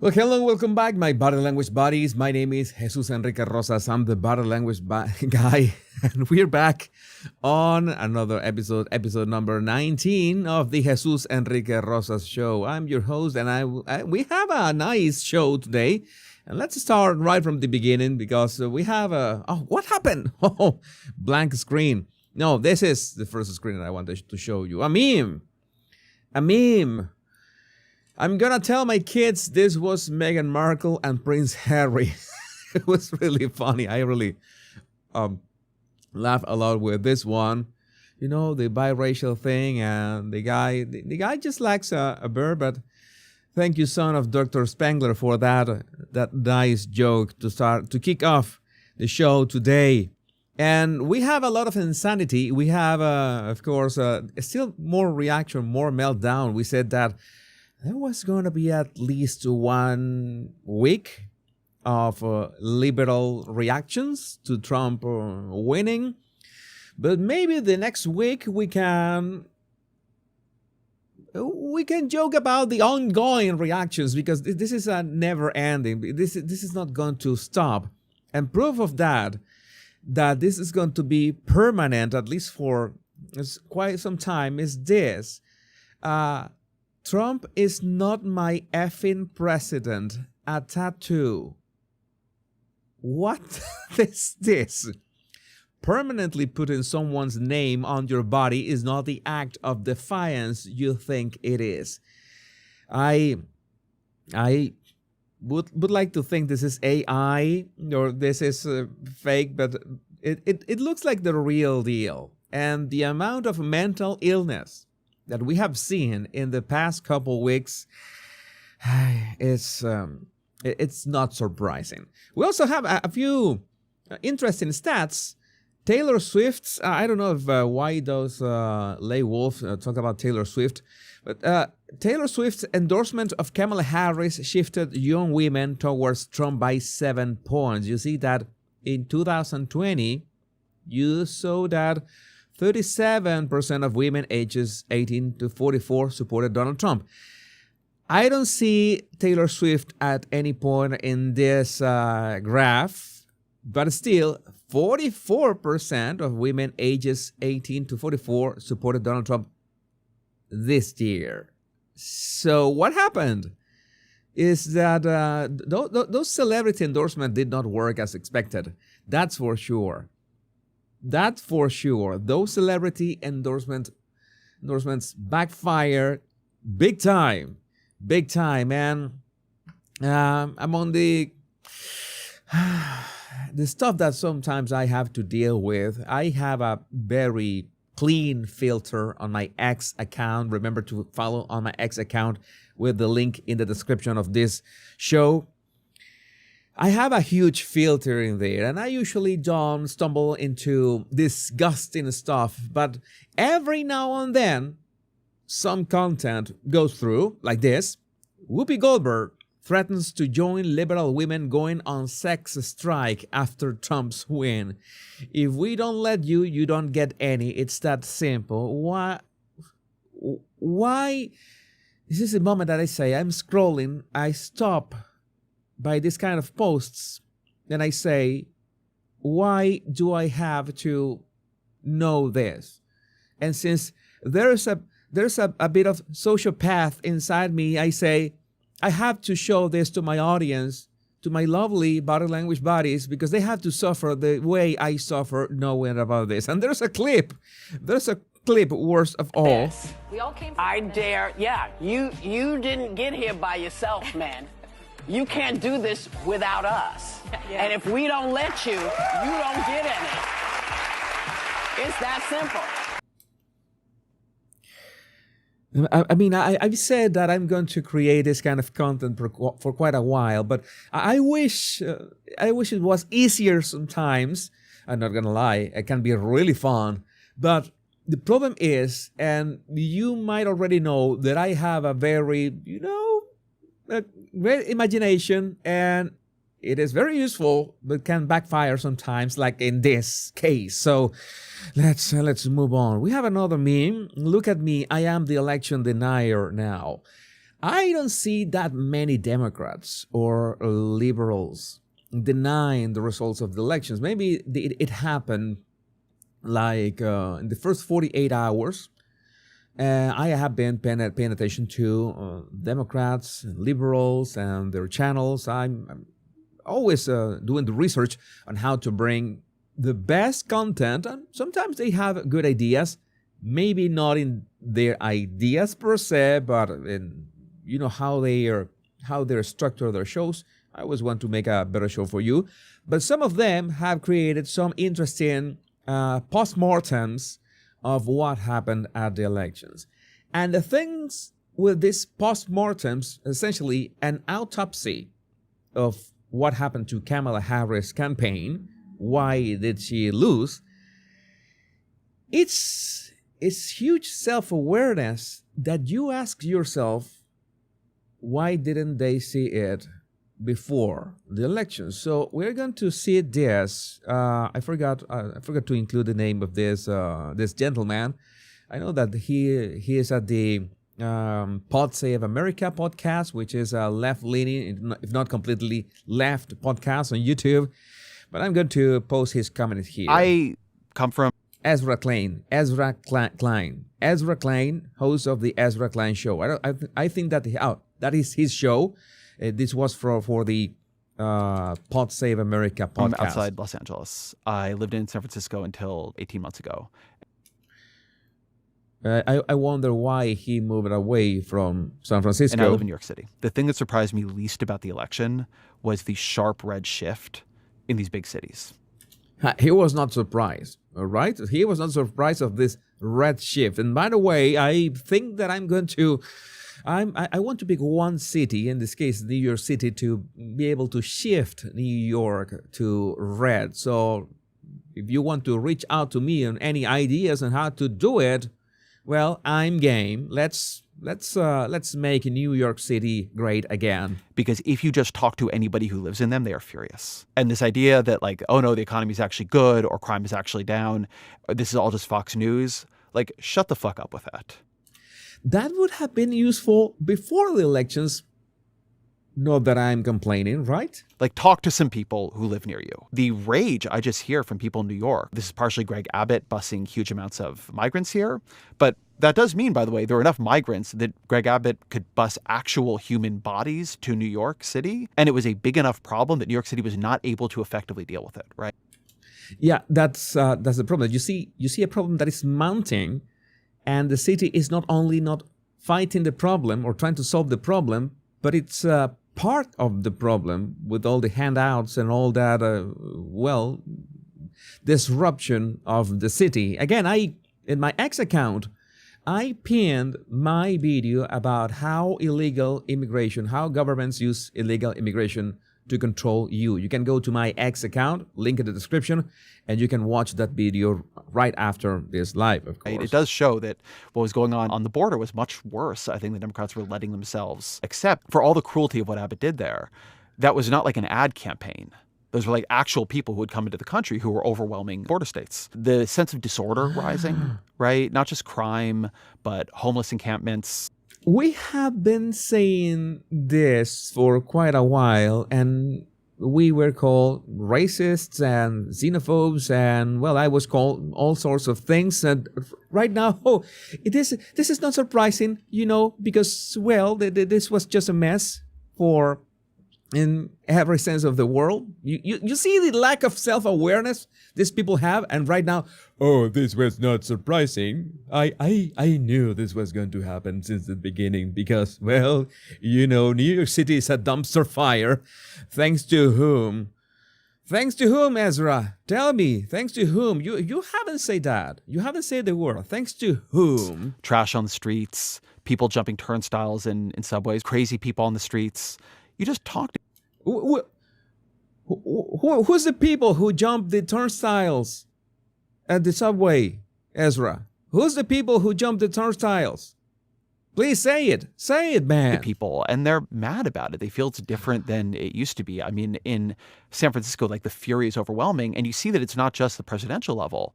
Well, hello and welcome back, my body language buddies. My name is Jesus Enrique Rosas. I'm the body language guy, and we're back on another episode number 19 of the Jesus Enrique Rosas show. I'm your host, and we have a nice show today. And let's start right from the beginning because we have what happened? Oh, blank screen. No, this is the first screen that I wanted to show you. A meme. I'm gonna tell my kids this was Meghan Markle and Prince Harry. It was really funny. I really laughed a lot with this one. You know, the biracial thing, and the guy just likes a bird. But thank you, son of Dr. Spangler, for that nice joke to kick off the show today. And we have a lot of insanity. We have, of course, still more reaction, more meltdown. We said that there was going to be at least 1 week of liberal reactions to Trump winning. But maybe the next week we can joke about the ongoing reactions, because this is a never ending. This is not going to stop. And proof of that this is going to be permanent, at least for quite some time, is this. Trump is not my effing president. A tattoo. What is this? Permanently putting someone's name on your body is not the act of defiance you think it is. I would like to think this is AI or this is fake, but it looks like the real deal. And the amount of mental illness that we have seen in the past couple weeks, it's not surprising. We also have a few interesting stats. Taylor Swift's, I don't know if why those lay wolves talk about Taylor Swift, but Taylor Swift's endorsement of Kamala Harris shifted young women towards Trump by 7 points. You see that in 2020, you saw that 37% of women ages 18 to 44 supported Donald Trump. I don't see Taylor Swift at any point in this graph, but still 44% of women ages 18 to 44 supported Donald Trump this year. So what happened is that those celebrity endorsements did not work as expected. That's for sure. That's for sure. Those celebrity endorsements backfire big time. And among the stuff that sometimes I have to deal with, I have a very clean filter on my X account. Remember to follow on my X account with the link in the description of this show. I have a huge filter in there, and I usually don't stumble into disgusting stuff, but every now and then, some content goes through, like this. Whoopi Goldberg threatens to join liberal women going on sex strike after Trump's win. If we don't let you, you don't get any. It's that simple. Why? This is the moment that I say, I'm scrolling, I stop by this kind of posts, then I say, why do I have to know this? And since there's a bit of sociopath inside me, I say, I have to show this to my audience, to my lovely body language buddies, because they have to suffer the way I suffer knowing about this. And there's a clip worst of all. We all came. I dare, yeah. You didn't get here by yourself, man. You can't do this without us. Yeah. And if we don't let you, you don't get any. It's that simple. I mean, I've said that I'm going to create this kind of content for quite a while, but I wish it was easier sometimes. I'm not gonna lie, it can be really fun, but the problem is, and you might already know, that I have a very, great imagination, and it is very useful, but can backfire sometimes, like in this case. So let's move on. We have another meme. Look at me. I am the election denier now. I don't see that many Democrats or liberals denying the results of the elections. Maybe it happened like in the first 48 hours. I have been paying attention to Democrats, and liberals, and their channels. I'm always doing the research on how to bring the best content. And sometimes they have good ideas, maybe not in their ideas per se, but in how they structure their shows. I always want to make a better show for you. But some of them have created some interesting postmortems of what happened at the elections. And the things with these postmortems, essentially an autopsy of what happened to Kamala Harris' campaign, why did she lose, it's huge self-awareness that you ask yourself, why didn't they see it before the election? So we're going to see this. I forgot to include the name of this gentleman. I know that he is at the Podsave of America podcast, which is a left-leaning, if not completely left podcast on YouTube. But I'm going to post his comment here. I come from Ezra Klein, host of the Ezra Klein Show. I think that that is his show. This was for the Pod Save America podcast. I'm outside Los Angeles. I lived in San Francisco until 18 months ago. I wonder why he moved away from San Francisco. And I live in New York City. The thing that surprised me least about the election was the sharp red shift in these big cities. He was not surprised, all right? He was not surprised of this red shift. And by the way, I think that I want to pick one city, in this case, New York City, to be able to shift New York to red. So if you want to reach out to me on any ideas on how to do it, well, I'm game. Let's make New York City great again. Because if you just talk to anybody who lives in them, they are furious. And this idea that like, oh no, the economy is actually good or crime is actually down, or this is all just Fox News, like shut the fuck up with that. That would have been useful before the elections. Not that I'm complaining, right? Like, talk to some people who live near you. The rage I just hear from people in New York, this is partially Greg Abbott busing huge amounts of migrants here. But that does mean, by the way, there are enough migrants that Greg Abbott could bus actual human bodies to New York City. And it was a big enough problem that New York City was not able to effectively deal with it, right? Yeah, that's the problem. You see a problem that is mounting, and the city is not only not fighting the problem or trying to solve the problem, but it's part of the problem with all the handouts and all that, disruption of the city. Again, in my X account, I pinned my video about how governments use illegal immigration to control you. You can go to my X account, link in the description, and you can watch that video right after this live, of course. It does show that what was going on the border was much worse. I think the Democrats were letting themselves accept for all the cruelty of what Abbott did there. That was not like an ad campaign. Those were like actual people who had come into the country who were overwhelming border states. The sense of disorder rising, right? Not just crime, but homeless encampments. We have been saying this for quite a while, and we were called racists and xenophobes, and well, I was called all sorts of things. And right now, this is not surprising, because well, this was just a mess in every sense of the world. You see the lack of self-awareness these people have, and right now, this was not surprising. I knew this was going to happen since the beginning because, well, New York City is a dumpster fire. Thanks to whom? Thanks to whom, Ezra? Tell me, thanks to whom? You haven't said that. You haven't said the word. Thanks to whom? Trash on the streets, people jumping turnstiles in subways, crazy people on the streets. You just talk to Who's the people who jump the turnstiles at the subway, Ezra? Who's the people who jump the turnstiles? Please say it. Say it, man. People, and they're mad about it. They feel it's different than it used to be. I mean, in San Francisco, like the fury is overwhelming, and you see that it's not just the presidential level.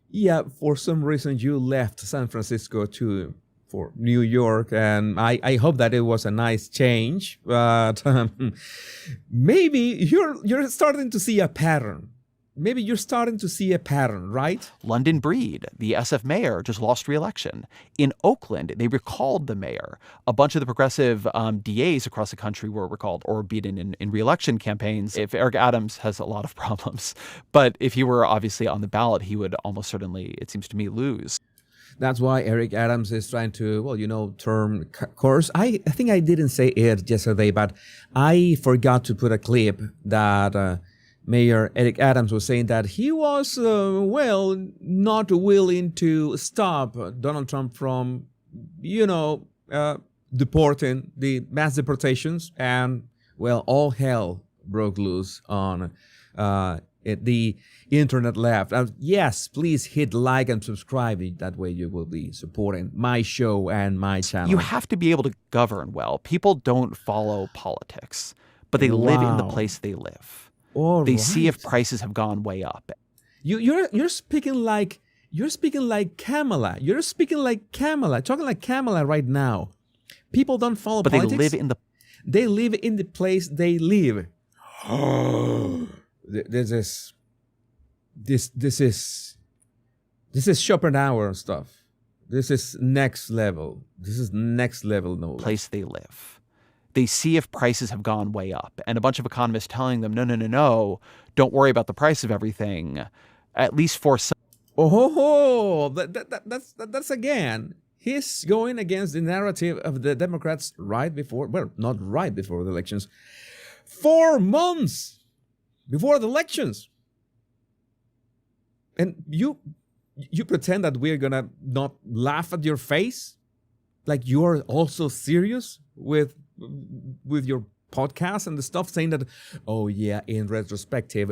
Yeah, for some reason you left San Francisco to for New York, and I hope that it was a nice change. But maybe you're starting to see a pattern. Maybe you're starting to see a pattern, right? London Breed, the SF mayor, just lost re-election. In Oakland, they recalled the mayor. A bunch of the progressive DAs across the country were recalled or beaten in re-election campaigns. If Eric Adams has a lot of problems, but if he were obviously on the ballot, he would almost certainly, it seems to me, lose. That's why Eric Adams is trying to, turn course. I think I didn't say it yesterday, but I forgot to put a clip that Mayor Eric Adams was saying that he was, not willing to stop Donald Trump from, deporting the mass deportations. And, all hell broke loose on the internet left. Yes, please hit like and subscribe. That way you will be supporting my show and my channel. You have to be able to govern well. People don't follow politics, but they live in the place they live. They see if prices have gone way up. You're speaking like Kamala. You're speaking like Kamala. Talking like Kamala right now. People don't follow politics. But they live in the place they live. This is Schopenhauer stuff. This is next level. This is next level knowledge. Place they live. They see if prices have gone way up, and a bunch of economists telling them, no, don't worry about the price of everything, at least for some. That's again, he's going against the narrative of the Democrats not right before the elections, 4 months before the elections. And you pretend that we're gonna not laugh at your face? Like you're also serious with your podcast and the stuff, saying that, in retrospective,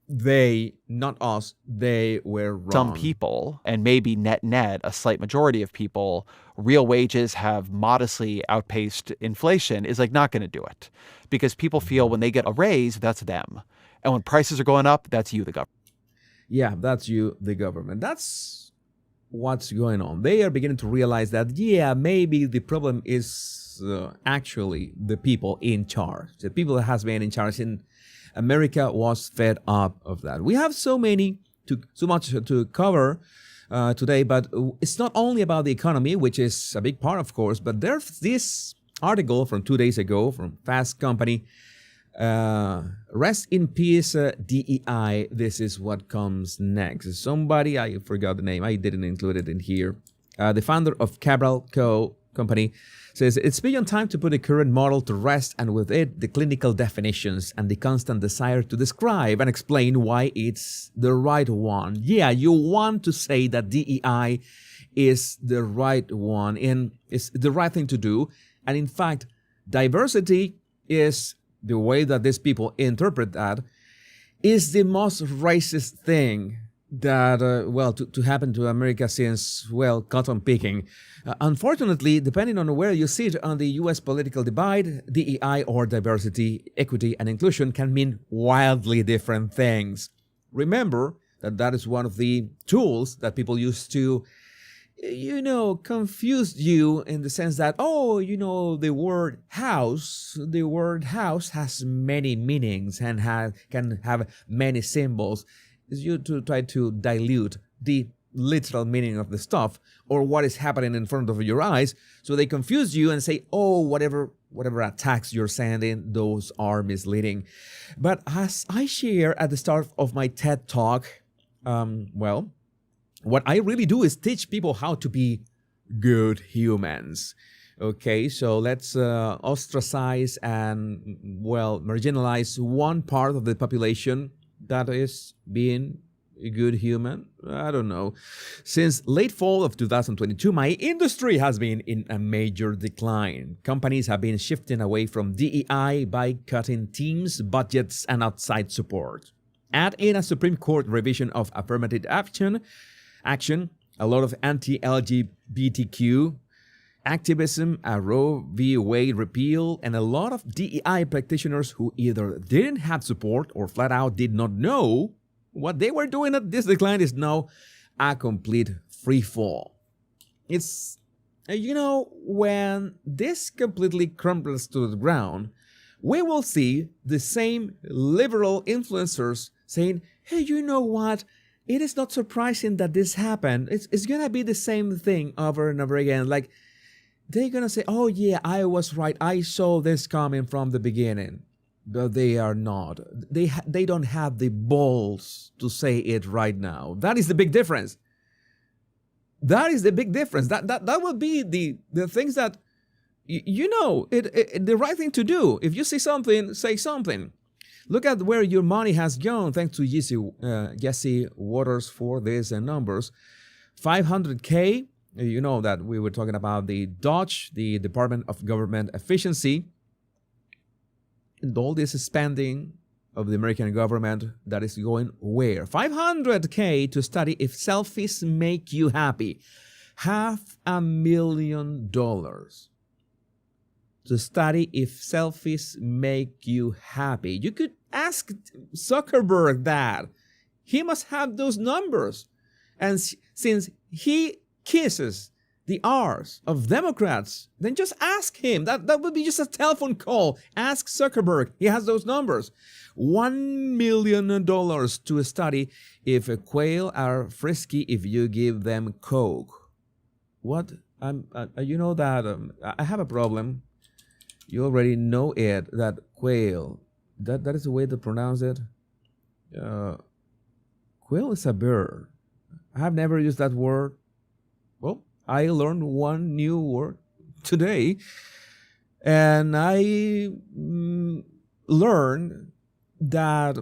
they, not us, they were wrong. Some people, and maybe net, a slight majority of people, real wages have modestly outpaced inflation is not going to do it. Because people feel when they get a raise, that's them. And when prices are going up, that's you, the government. Yeah, that's you, the government. That's what's going on. They are beginning to realize that, maybe the problem is actually the people in charge. The people that has been in charge in America was fed up of that. We have so much to cover today, but it's not only about the economy, which is a big part, of course, but there's this article from 2 days ago from Fast Company. Rest in peace, DEI. This is what comes next. Somebody, I forgot the name, I didn't include it in here. The founder of Cabral Company says it's beyond time to put the current model to rest, and with it, the clinical definitions and the constant desire to describe and explain why it's the right one. Yeah, you want to say that DEI is the right one and it's the right thing to do. And in fact, diversity is the way that these people interpret that is the most racist thing that, to happen to America since, cotton picking. Unfortunately, depending on where you sit on the U.S. political divide, DEI or diversity, equity, and inclusion can mean wildly different things. Remember that is one of the tools that people use to, confuse you in the sense that, the word house has many meanings and can have many symbols. It's you to try to dilute the literal meaning of the stuff or what is happening in front of your eyes, so they confuse you and say, whatever attacks you're sending, those are misleading. But as I share at the start of my TED Talk, what I really do is teach people how to be good humans. Okay, so let's ostracize and, marginalize one part of the population that is being a good human. I don't know. Since late fall of 2022, my industry has been in a major decline. Companies have been shifting away from DEI by cutting teams, budgets, and outside support. Add in a Supreme Court revision of affirmative action, a lot of anti-LGBTQ activism, a Roe v. Wade repeal, and a lot of DEI practitioners who either didn't have support or flat out did not know what they were doing. At this decline is now a complete free fall. It's when this completely crumbles to the ground, we will see the same liberal influencers saying, hey, you know what? It is not surprising that this happened. It's going to be the same thing over and over again. Like, they're going to say, oh, yeah, I was right. I saw this coming from the beginning. But they are not. They don't have the balls to say it right now. That is the big difference. That is the big difference. That would be the things that, the right thing to do. If you see something, say something. Look at where your money has gone, thanks to Jesse Waters for these numbers. 500K, you know that we were talking about the DOGE, the Department of Government Efficiency, and all this spending of the American government that is going where? 500K to study if selfies make you happy. $500,000 to study if selfies make you happy. You could ask Zuckerberg that. He must have those numbers. And since he kisses the R's of Democrats, then just ask him. That would be just a telephone call. Ask Zuckerberg. He has those numbers. $1 million to study if a quail are frisky if you give them Coke. What? You know that I have a problem. You already know it, that quail. That is the way to pronounce it. Quail is a bird. I have never used that word. Well, I learned one new word today. And I learned that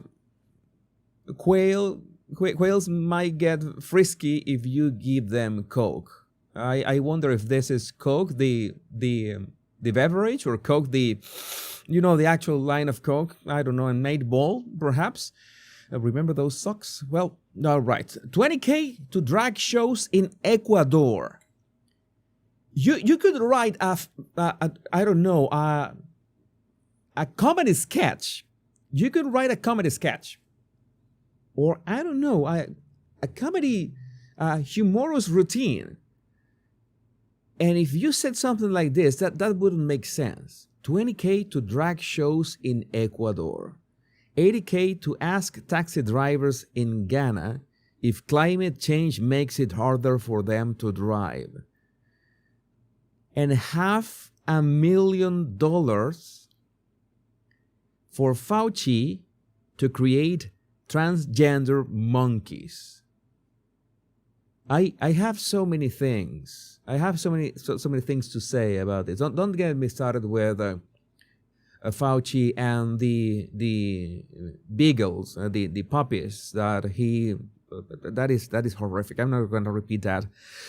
quails might get frisky if you give them Coke. I wonder if this is Coke, the beverage, or Coke, the actual line of Coke. I don't know, an 8-ball, perhaps. Remember those socks? Well, all right. 20K to drag shows in Ecuador. You could write a comedy sketch. You could write a comedy sketch. Or, a comedy, humorous routine. And if you said something like this, that wouldn't make sense. 20K to drag shows in Ecuador. 80K to ask taxi drivers in Ghana if climate change makes it harder for them to drive. And $500,000 for Fauci to create transgender monkeys. I have so many things. I have so many things to say about this. Don't get me started with Fauci and the beagles, the puppies that is horrific. I'm not going to repeat that.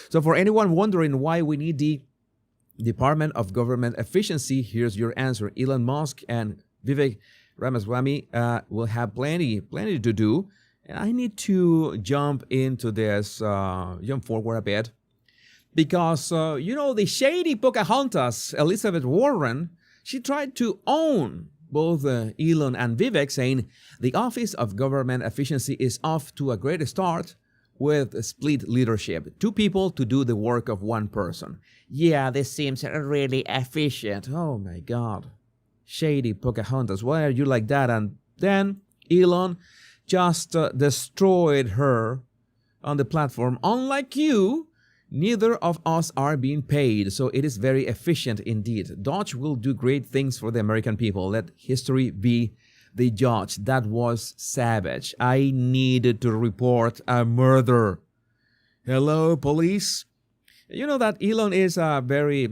So for anyone wondering why we need the Department of Government Efficiency, here's your answer. Elon Musk and Vivek Ramaswamy will have plenty to do. And I need to jump into this, jump forward a bit. Because, the shady Pocahontas, Elizabeth Warren, she tried to own both Elon and Vivek, saying the Office of Government Efficiency is off to a great start with split leadership. 2 people to do the work of 1 person. Yeah, this seems really efficient. Oh my God. Shady Pocahontas, why are you like that? And then Elon just destroyed her on the platform. Unlike you, neither of us are being paid, so it is very efficient indeed. DOGE will do great things for the American people. Let history be the judge. That was savage. I needed to report a murder. Hello, police. You know that Elon is a very,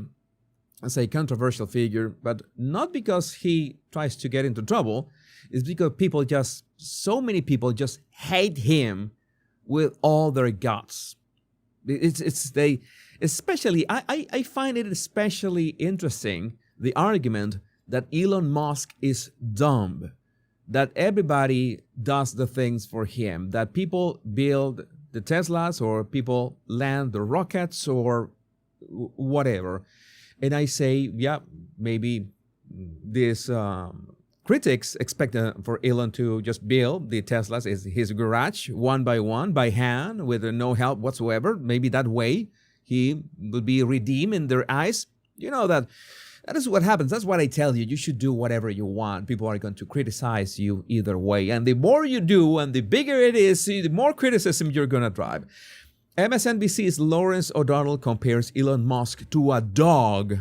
let's say, controversial figure, but not because he tries to get into trouble. It's because so many people just hate him with all their guts. I find it especially interesting, the argument that Elon Musk is dumb, that everybody does the things for him, that people build the Teslas or people land the rockets or whatever. And I say, yeah, maybe these critics expect for Elon to just build the Teslas in his garage one by one, by hand, with no help whatsoever. Maybe that way he would be redeemed in their eyes. You know that is what happens. That's what I tell you. You should do whatever you want. People are going to criticize you either way. And the more you do and the bigger it is, the more criticism you're going to drive. MSNBC's Lawrence O'Donnell compares Elon Musk to a dog.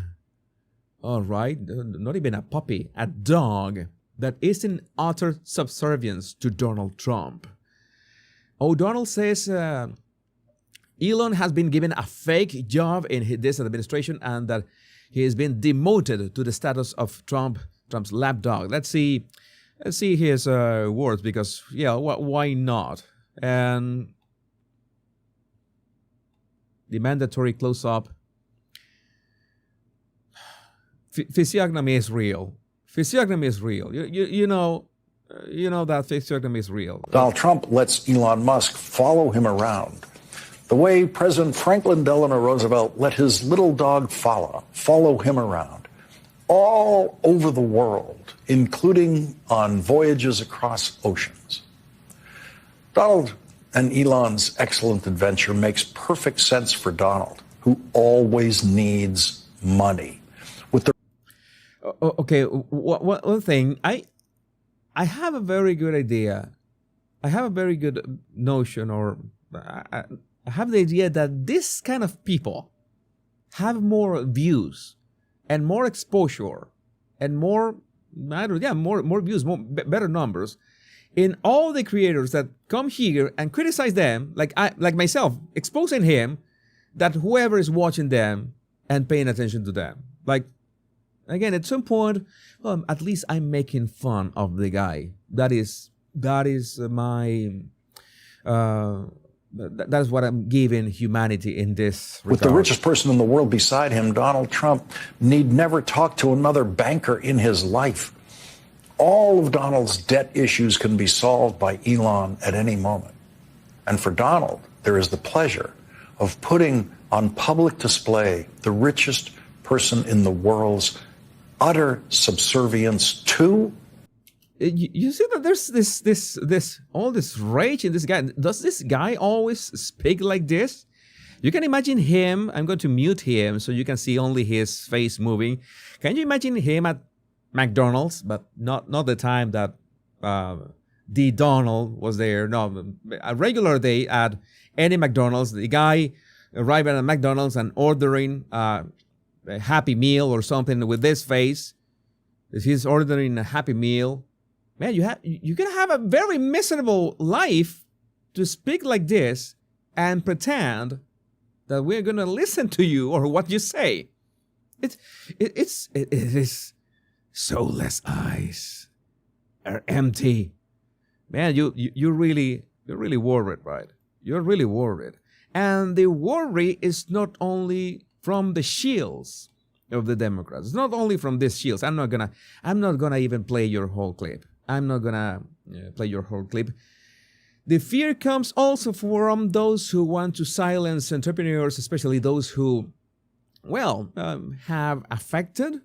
All right, not even a puppy, a dog that is in utter subservience to Donald Trump. O'Donnell says Elon has been given a fake job in this administration and that he has been demoted to the status of Trump's lapdog. Let's see his words, because why not? And the mandatory close-up. Physiognomy is real. Physiognomy is real. You know that physiognomy is real. Donald Trump lets Elon Musk follow him around the way President Franklin Delano Roosevelt let his little dog follow him around all over the world, including on voyages across oceans. Donald and Elon's excellent adventure makes perfect sense for Donald, who always needs money. Okay, one thing. I have a very good idea. I have a very good notion, or I have the idea that this kind of people have more views and more exposure and more views, better numbers in all the creators that come here and criticize them, like myself, exposing him, that whoever is watching them and paying attention to them. Like, again, at some point, well, at least I'm making fun of the guy. That is my that's what I'm giving humanity in this regard. With the richest person in the world beside him, Donald Trump need never talk to another banker in his life. All of Donald's debt issues can be solved by Elon at any moment. And for Donald, there is the pleasure of putting on public display the richest person in the world's utter subservience to. You see that there's this all this rage in this guy. Does this guy always speak like this? You can imagine him. I'm going to mute him so you can see only his face moving. Can you imagine him at McDonald's, but not the time that the Donald was there? No, a regular day at any McDonald's. The guy arriving at McDonald's and ordering a Happy Meal or something with this face. He's ordering a Happy Meal. Man, you're gonna have a very miserable life to speak like this and pretend that we're gonna listen to you or what you say. It is soulless eyes are empty. Man, you're really worried, right? You're really worried, and the worry is not only from the shields of the Democrats. It's not only from these shields. I'm not gonna even play your whole clip. The fear comes also from those who want to silence entrepreneurs, especially those who, have affected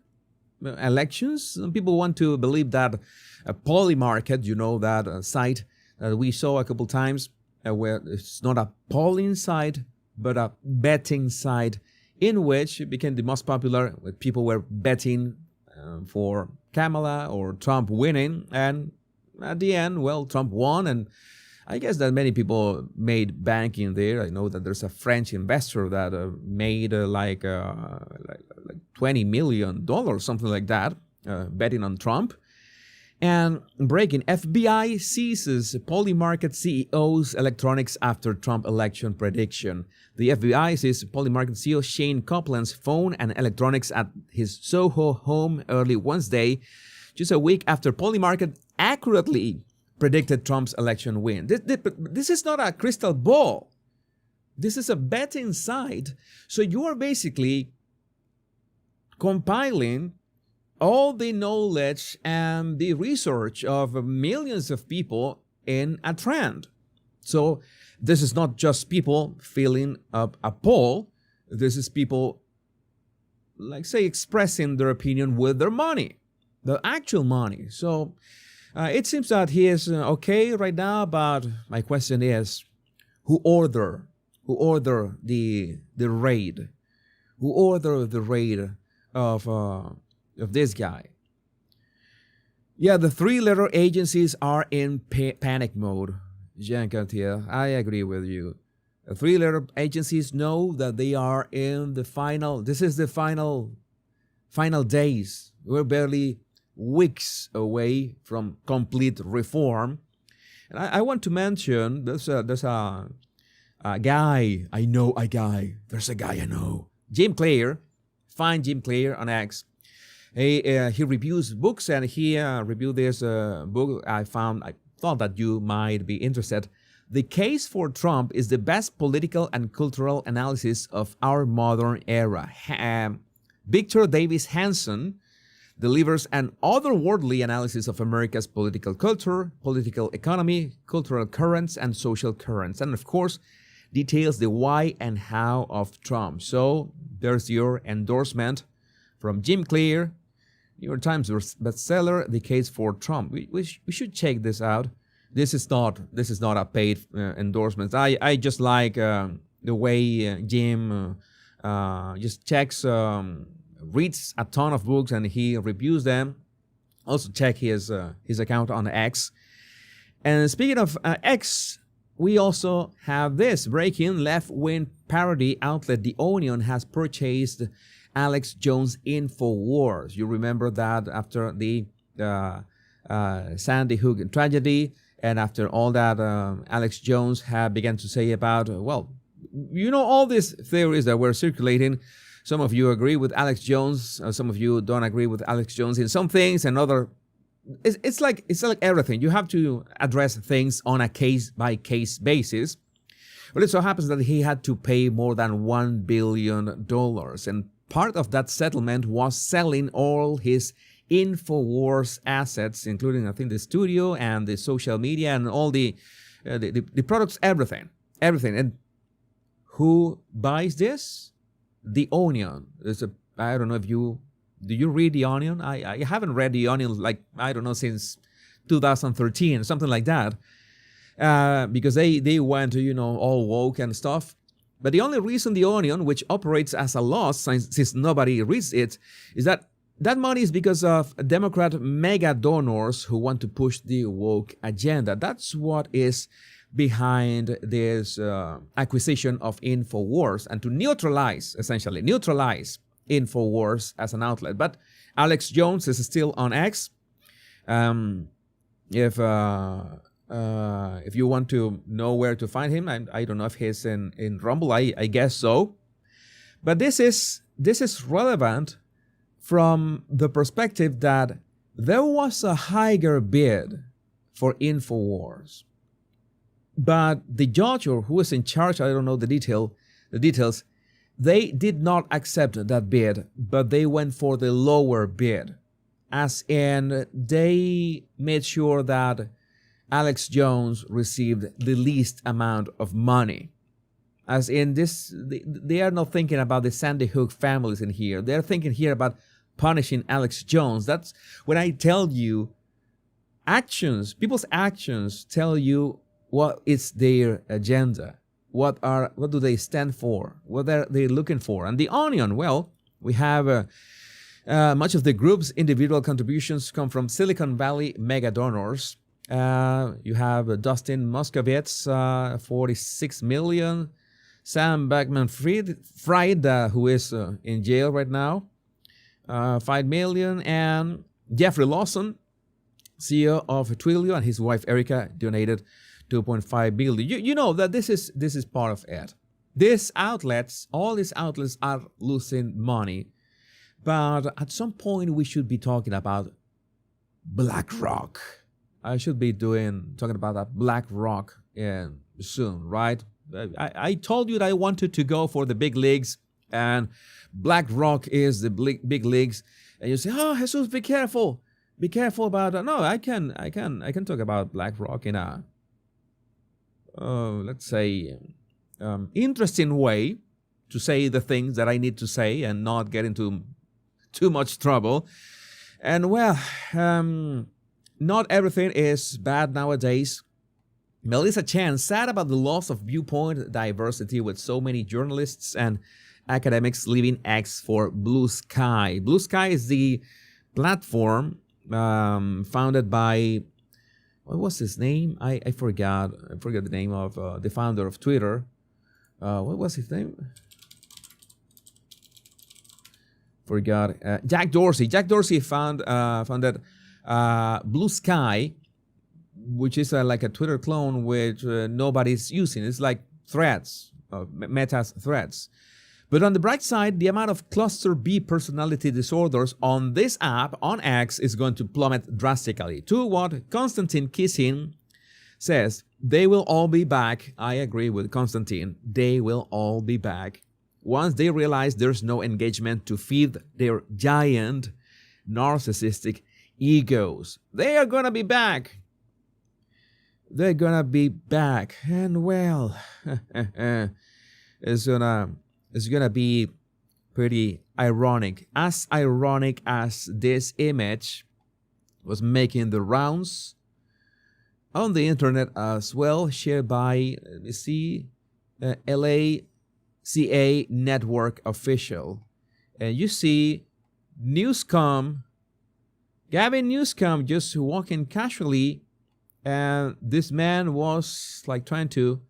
elections. Some people want to believe that a Polymarket, that site that we saw a couple times, where it's not a polling site, but a betting site, in which it became the most popular, where people were betting for Kamala or Trump winning, and at the end, Trump won, and I guess that many people made bank in there. I know that there's a French investor that made like $20 million, something like that, betting on Trump. And breaking, FBI seizes Polymarket CEO's electronics after Trump election prediction. The FBI seized Polymarket CEO Shane Copland's phone and electronics at his Soho home early Wednesday, just a week after Polymarket accurately predicted Trump's election win. This is not a crystal ball. This is a betting site. So you are basically compiling all the knowledge and the research of millions of people in a trend. So this is not just people filling up a poll. This is people, expressing their opinion with their money, the actual money. So it seems that he is okay right now, but my question is, who ordered who ordered the raid, of this guy. Yeah, the three-letter agencies are in panic mode. Jean Cartier, I agree with you. The three-letter agencies know that they are in the final. This is the final days. We're barely weeks away from complete reform. And I want to mention there's a guy I know. There's a guy I know. Jim Clare. Find Jim Clare on X. He reviews books, and he reviewed this book I thought that you might be interested. The Case for Trump is the best political and cultural analysis of our modern era. Victor Davis Hanson delivers an otherworldly analysis of America's political culture, political economy, cultural currents, and social currents. And of course, details the why and how of Trump. So there's your endorsement from Jim Clare, New York Times bestseller, The Case for Trump. We should check this out. This is not a paid endorsement. I just like the way Jim just checks, reads a ton of books, and he reviews them. Also check his account on X. And speaking of X, we also have this breaking. Left-wing parody outlet The Onion has purchased Alex Jones' Infowars. You remember that after the Sandy Hook tragedy, and after all that, Alex Jones had begun to say about, well, you know, all these theories that were circulating. Some of you agree with Alex Jones, some of you don't agree with Alex Jones in some things, and other. It's like everything. You have to address things on a case-by-case basis. Well, it so happens that he had to pay more than $1 billion, and part of that settlement was selling all his Infowars assets, including, I think, the studio and the social media and all the products, everything. And who buys this? The Onion. I don't know if you... Do you read The Onion? I haven't read The Onion, since 2013, something like that. Because they went, all woke and stuff. But the only reason The Onion, which operates as a loss since nobody reads it, is that money is because of Democrat mega donors who want to push the woke agenda. That's what is behind this acquisition of Infowars, and to essentially neutralize Infowars as an outlet. But Alex Jones is still on X. If you want to know where to find him, I don't know if he's in Rumble. I guess so. But this is relevant from the perspective that there was a higher bid for Infowars, but the judge, or who is in charge, I don't know the details, they did not accept that bid, but they went for the lower bid, as in they made sure that Alex Jones received the least amount of money. As in this, they are not thinking about the Sandy Hook families in here. They're thinking here about punishing Alex Jones. That's when I tell you, people's actions tell you what is their agenda. What do they stand for? What are they looking for? And The Onion, well, we have much of the group's individual contributions come from Silicon Valley mega donors. You have Dustin Moskovitz, $46 million. Sam Bankman-Fried, who is in jail right now, $5 million. And Jeffrey Lawson, CEO of Twilio, and his wife Erica donated $2.5 billion. You know that this is part of it. All these outlets are losing money, but at some point we should be talking about BlackRock. I should be talking about that BlackRock soon, right? I told you that I wanted to go for the big leagues, and BlackRock is the big leagues. And you say, "Oh, Jesus, be careful about that." No, I can talk about BlackRock in a let's say interesting way, to say the things that I need to say and not get into too much trouble. And well, not everything is bad nowadays. Melissa Chan, sad about the loss of viewpoint diversity with so many journalists and academics leaving X for Blue Sky. Blue Sky is the platform founded by, what was his name? I forgot the name of the founder of Twitter. What was his name? Forgot. Jack Dorsey. Jack Dorsey founded Blue Sky, which is like a Twitter clone which nobody's using. It's like Threads, Meta's Threads. But on the bright side, the amount of cluster B personality disorders on this app, on X, is going to plummet drastically. To what Konstantin Kisin says, they will all be back. I agree with Konstantin. They will all be back once they realize there's no engagement to feed their giant narcissistic egos. They are going to be back. They're going to be back. And well, it's gonna be pretty ironic. As ironic as this image was making the rounds on the internet as well, shared by, let me see, LACA network official. And you see Newscom, Gavin Newscom, just walking casually, and this man was like trying to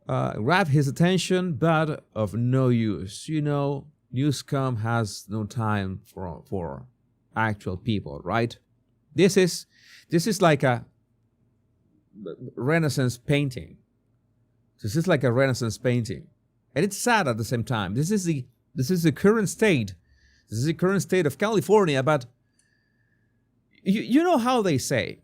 grab his attention, but of no use. You know, Newscom has no time for actual people, right? This is like a Renaissance painting. This is like a Renaissance painting, and it's sad at the same time. This is the current state. This is the current state of California. But you know how they say,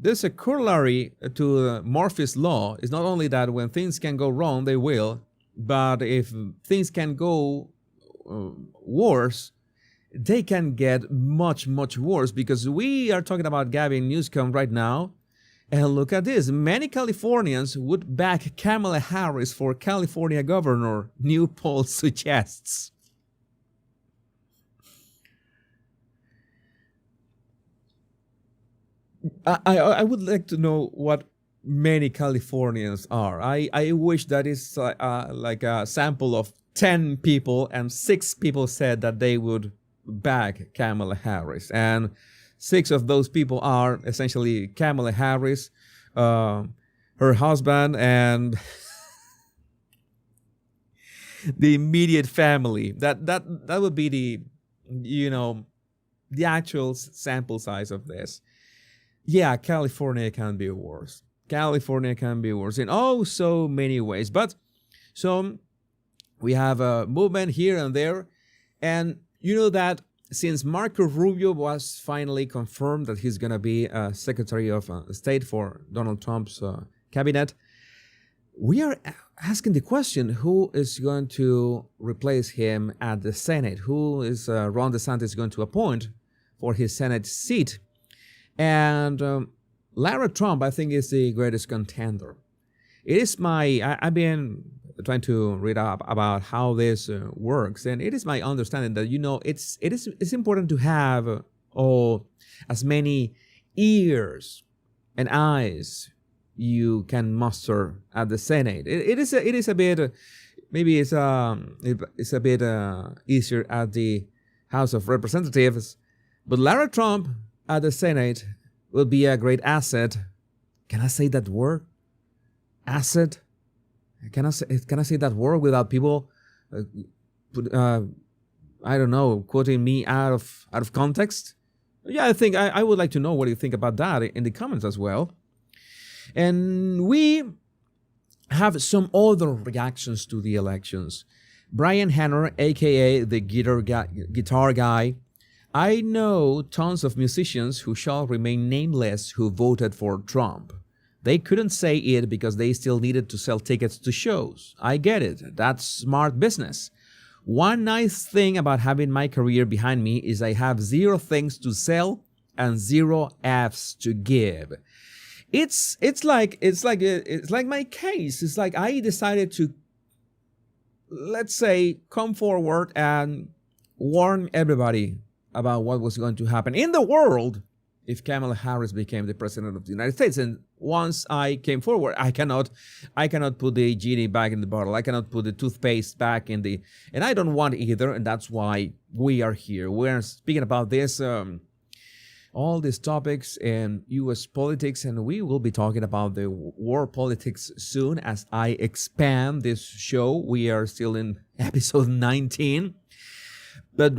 there's a corollary to Murphy's Law. It's not only that when things can go wrong, they will, but if things can go worse, they can get much, much worse, because we are talking about Gavin Newsom right now. And look at this. Many Californians would back Kamala Harris for California governor, new poll suggests. I would like to know what many Californians are. I wish that is like a sample of 10 people and 6 people said that they would back Kamala Harris. And 6 of those people are essentially Kamala Harris, her husband, and the immediate family. That would be the actual sample size of this. Yeah, California can be worse. California can be worse in oh so many ways. But so we have a movement here and there, and you know that since Marco Rubio was finally confirmed that he's going to be Secretary of State for Donald Trump's cabinet, we are asking the question, who is going to replace him at the Senate? Who is Ron DeSantis going to appoint for his Senate seat? And Lara Trump, I think, is the greatest contender. It is I've been trying to read up about how this works, and it is my understanding that it's important to have as many ears and eyes you can muster at the Senate. It is a bit maybe it's a bit easier at the House of Representatives, but Lara Trump at the Senate will be a great asset. Can I say that word? Asset? Can I say that word without people, I don't know, quoting me out of context? Yeah, I think I would like to know what you think about that in the comments as well. And we have some other reactions to the elections. Brian Hanner, aka the guitar guy. I know tons of musicians who shall remain nameless who voted for Trump. They couldn't say it because they still needed to sell tickets to shows. I get it. That's smart business. One nice thing about having my career behind me is I have 0 things to sell and 0 Fs to give. It's like my case. It's like I decided to, let's say, come forward and warn everybody about what was going to happen in the world if Kamala Harris became the president of the United States. And once I came forward, I cannot put the genie back in the bottle. I cannot put the toothpaste back in the, and I don't want either. And that's why we are here. We're speaking about this, all these topics in U.S. politics, and we will be talking about the war politics soon as I expand this show. We are still in episode 19. But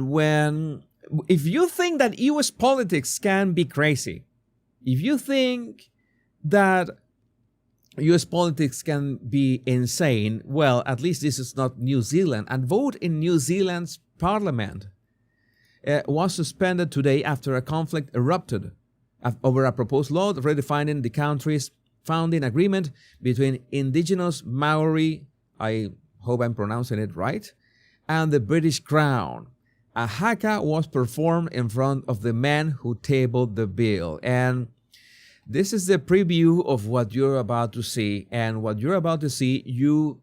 if you think that U.S. politics can be crazy, if you think that U.S. politics can be insane, well, at least this is not New Zealand. And vote in New Zealand's parliament was suspended today after a conflict erupted over a proposed law redefining the country's founding agreement between indigenous Maori, I hope I'm pronouncing it right, and the British Crown. A haka was performed in front of the man who tabled the bill. And this is the preview of what you're about to see. And what you're about to see, you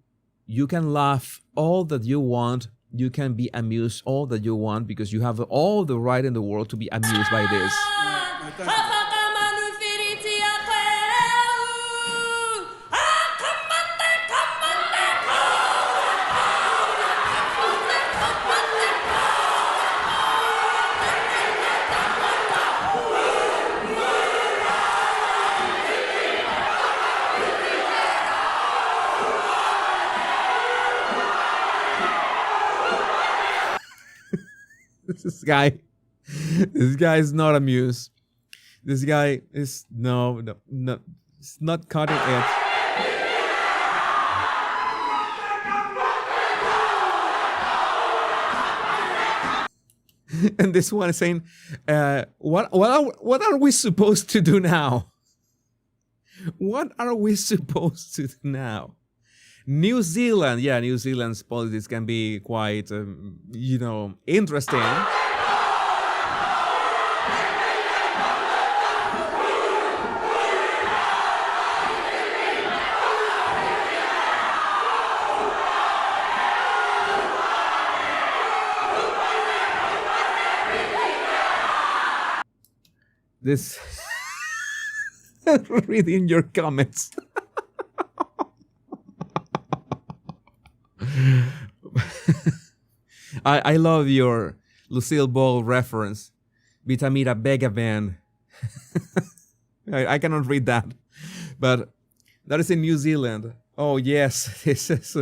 can laugh all that you want. You can be amused all that you want, because you have all the right in the world to be amused by this. This guy is not amused. This guy is no, it's not cutting it. And this one is saying, what are we supposed to do now? What are we supposed to do now? New Zealand, yeah, New Zealand's politics can be quite, interesting. This, reading your comments. I love your Lucille Ball reference. Vitamira Begavan. I cannot read that. But that is in New Zealand. Oh, yes. This is...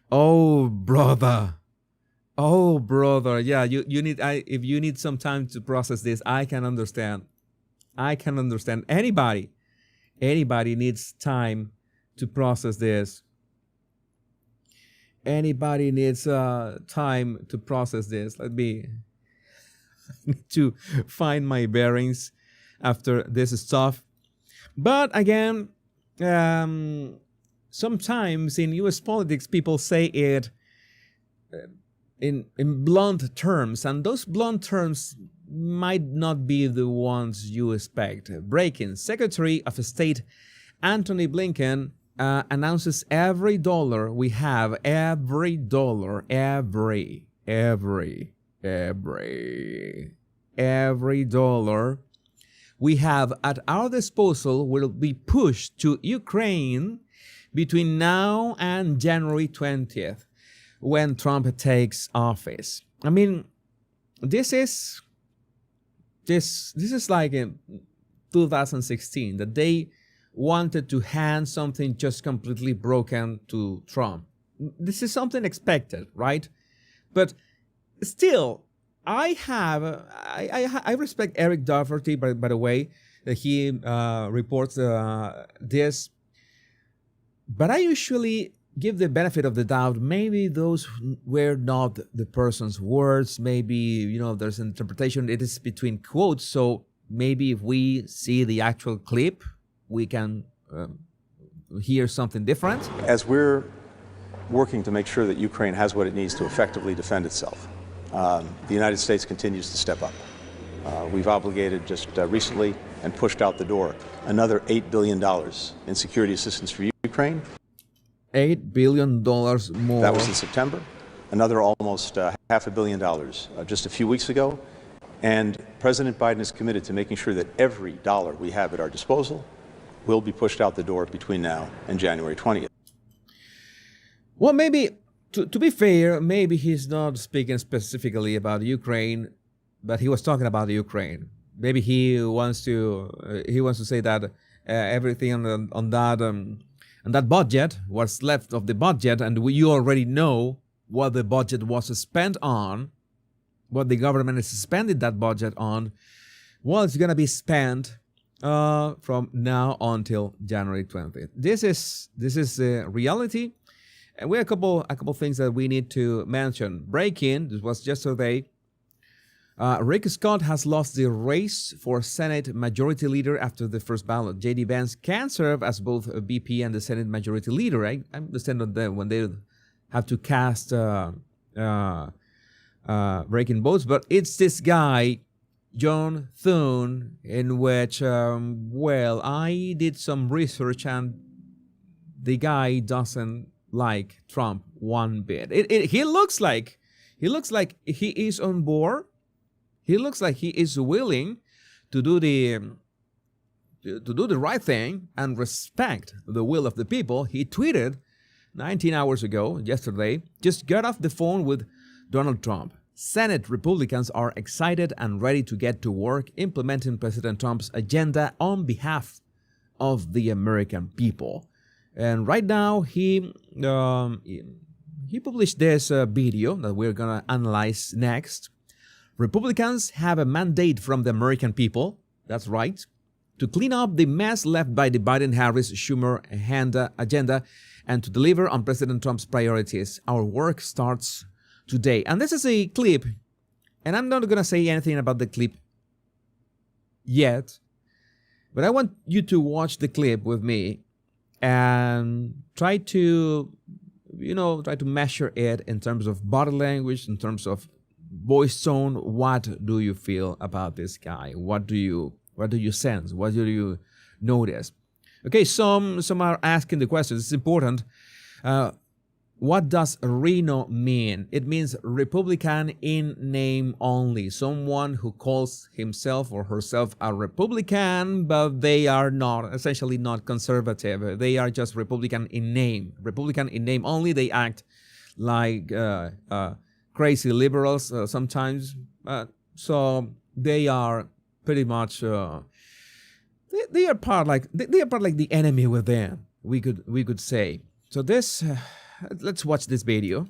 oh, brother. Oh, brother. Yeah, you need... if you need some time to process this, I can understand. I can understand. Anybody needs time to process this. Anybody needs time to process this. Let me need to find my bearings after this stuff. But again, sometimes in U.S. politics, people say it in blunt terms, and those blunt terms might not be the ones you expect. Breaking: Secretary of State Antony Blinken announces every dollar we have, every dollar we have at our disposal will be pushed to Ukraine between now and January 20th, when Trump takes office. I mean, this is like in 2016, that they wanted to hand something just completely broken to Trump. This is something expected, right? But still, I respect Eric Doherty, by the way, that he reports this. But I usually give the benefit of the doubt. Maybe those were not the person's words. Maybe, there's an interpretation. It is between quotes. So maybe if we see the actual clip, we can hear something different. As we're working to make sure that Ukraine has what it needs to effectively defend itself, the United States continues to step up. We've obligated just recently and pushed out the door another $8 billion in security assistance for Ukraine. $8 billion more. That was in September. Another almost $500 million just a few weeks ago. And President Biden is committed to making sure that every dollar we have at our disposal will be pushed out the door between now and January 20th. Well, maybe, to be fair, maybe he's not speaking specifically about Ukraine, but he was talking about Ukraine. Maybe he wants to say that everything on that budget, what's left of the budget, and you already know what the budget was spent on, what the government is spending that budget on. Well, it's going to be spent from now until January 20th. This is the reality. And we have a couple things that we need to mention. Breaking, this was yesterday. Rick Scott has lost the race for Senate Majority Leader after the first ballot. J.D. Vance can serve as both a VP and the Senate Majority Leader. I understand that when they have to cast breaking votes, but it's this guy, John Thune, in which, well, I did some research and the guy doesn't like Trump one bit. He looks like he is on board. He looks like he is willing to do the right thing and respect the will of the people. He tweeted 19 hours ago, yesterday, just got off the phone with Donald Trump. Senate Republicans are excited and ready to get to work implementing President Trump's agenda on behalf of the American people. And right now, he published this video that we're going to analyze next. Republicans have a mandate from the American people, that's right, to clean up the mess left by the Biden-Harris-Schumer agenda and to deliver on President Trump's priorities. Our work starts today. And this is a clip, and I'm not going to say anything about the clip yet, but I want you to watch the clip with me and try to measure it in terms of body language, in terms of voice tone. What do you feel about this guy? What do you sense? What do you notice? Okay, some are asking the question. It's important. What does Reno mean? It means Republican in name only. Someone who calls himself or herself a Republican, but they are not, essentially not conservative. They are just Republican in name. Republican in name only. They act like crazy liberals sometimes. So they are pretty much they are part like the enemy within. We could say. So this. Let's watch this video.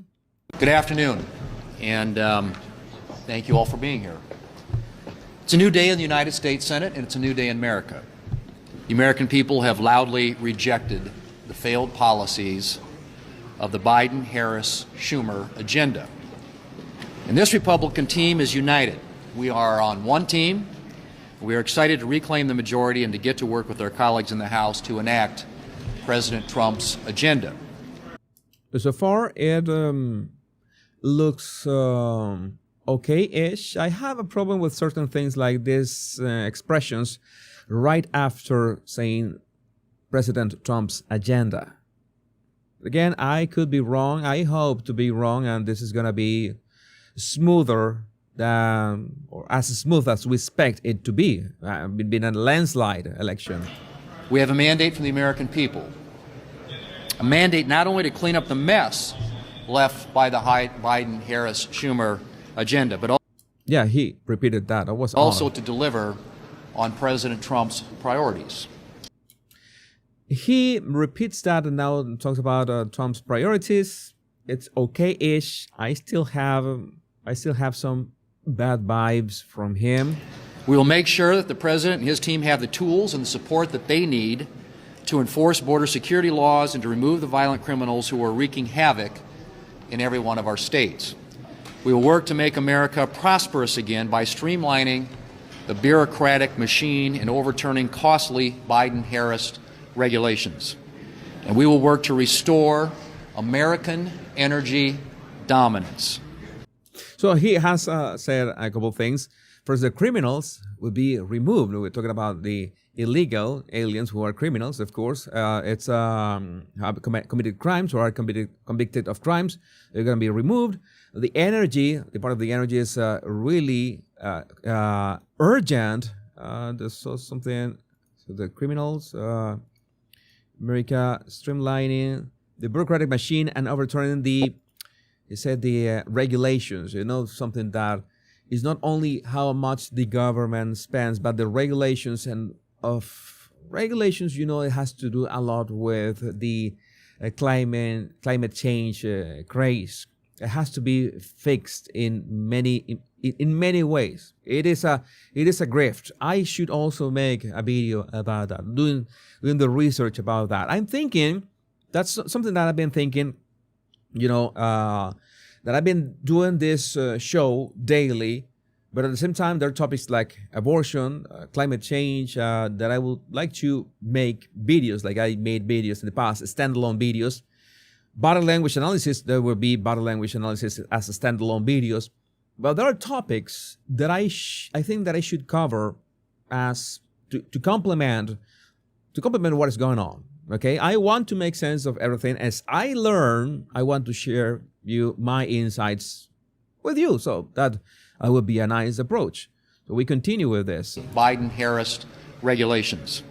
Good afternoon, and thank you all for being here. It's a new day in the United States Senate, and it's a new day in America. The American people have loudly rejected the failed policies of the Biden-Harris-Schumer agenda. And this Republican team is united. We are on one team. We are excited to reclaim the majority and to get to work with our colleagues in the House to enact President Trump's agenda. So far, it looks okay-ish. I have a problem with certain things like these expressions right after saying President Trump's agenda. Again, I could be wrong. I hope to be wrong, and this is going to be smoother than, or as smooth as we expect it to be. It's been a landslide election. We have a mandate from the American people. A mandate not only to clean up the mess left by the Biden-Harris-Schumer agenda, but yeah, he repeated that. I was also to deliver on President Trump's priorities. He repeats that and now talks about Trump's priorities. It's okay-ish. I still have some bad vibes from him. We will make sure that the president and his team have the tools and the support that they need to enforce border security laws and to remove the violent criminals who are wreaking havoc in every one of our states. We will work to make America prosperous again by streamlining the bureaucratic machine and overturning costly Biden-Harris regulations. And we will work to restore American energy dominance. So he has said a couple of things. First, the criminals will be removed. We're talking about the illegal aliens who are criminals, of course. Have committed crimes or are convicted of crimes. They're going to be removed. The energy, the part of the energy is really urgent. There's something. So the criminals, America streamlining the bureaucratic machine and overturning the regulations. Something that is not only how much the government spends, but the regulations it has to do a lot with the climate change craze. It has to be fixed in many ways. It is a grift. I should also make a video about that, doing the research about that. I'm thinking that's something that I've been thinking. That I've been doing this show daily, but at the same time, there are topics like abortion, climate change, that I would like to make videos, like I made videos in the past, standalone videos. Body language analysis, there will be body language analysis as a standalone videos. But there are topics that I think that I should cover as to complement what is going on. Okay, I want to make sense of everything. As I learn, I want to share my insights with you, so that would be a nice approach. So we continue with this. Biden-Harris regulations.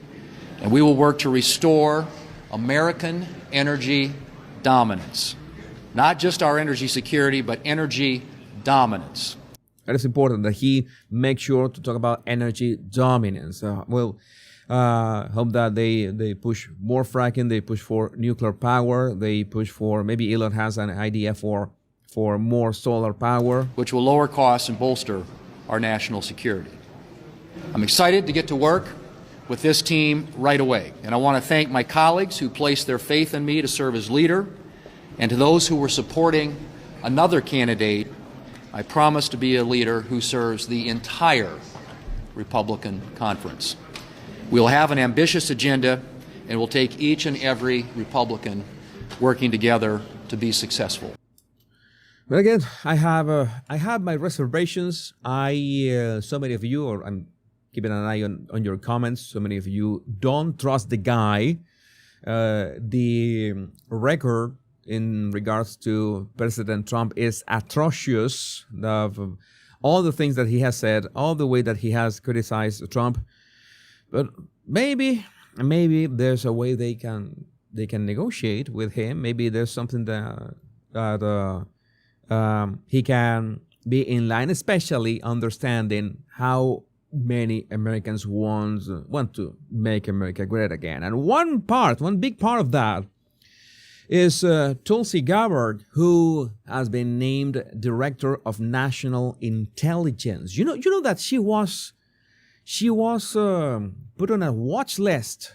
And we will work to restore American energy dominance. Not just our energy security, but energy dominance. It is important that he makes sure to talk about energy dominance. Hope that they push more fracking, they push for nuclear power, they push for, maybe Elon has an idea for more solar power, which will lower costs and bolster our national security. I'm excited to get to work with this team right away, and I want to thank my colleagues who placed their faith in me to serve as leader, and to those who were supporting another candidate. I promise to be a leader who serves the entire Republican conference. We'll have an ambitious agenda, and we'll take each and every Republican working together to be successful. But again, I have my reservations. So many of you, or I'm keeping an eye on your comments. So many of you don't trust the guy. The record in regards to President Trump is atrocious. Of all the things that he has said, all the way that he has criticized Trump. But maybe there's a way they can negotiate with him. Maybe there's something that he can be in line, especially understanding how many Americans want to make America great again. And one big part of that is Tulsi Gabbard, who has been named Director of National Intelligence. You know that she was put on a watch list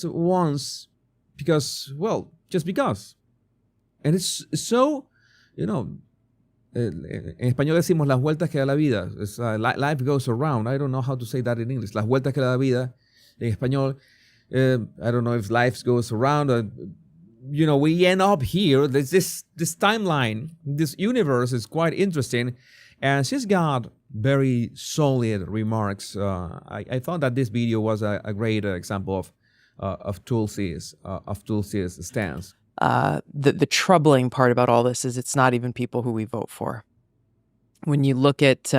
once just because. And it's so, en español decimos las vueltas que da la vida. Life goes around. I don't know how to say that in English. Las vueltas que da la vida. En español, I don't know if life goes around. We end up here. There's this timeline. This universe is quite interesting. And she's got very solid remarks. I thought that this video was a great example of Tulsi's stance. The troubling part about all this is it's not even people who we vote for. When you look at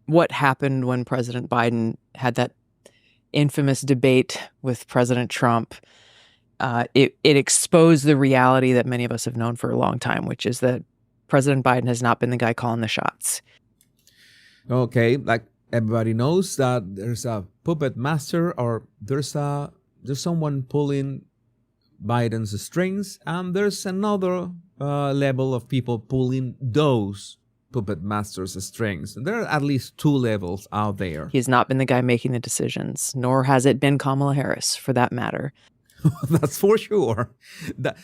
what happened when President Biden had that infamous debate with President Trump, it exposed the reality that many of us have known for a long time, which is that President Biden has not been the guy calling the shots. Okay, like everybody knows that there's a puppet master, or there's someone pulling Biden's strings, and there's another level of people pulling those puppet masters' strings. And there are at least two levels out there. He's not been the guy making the decisions, nor has it been Kamala Harris, for that matter. That's for sure. That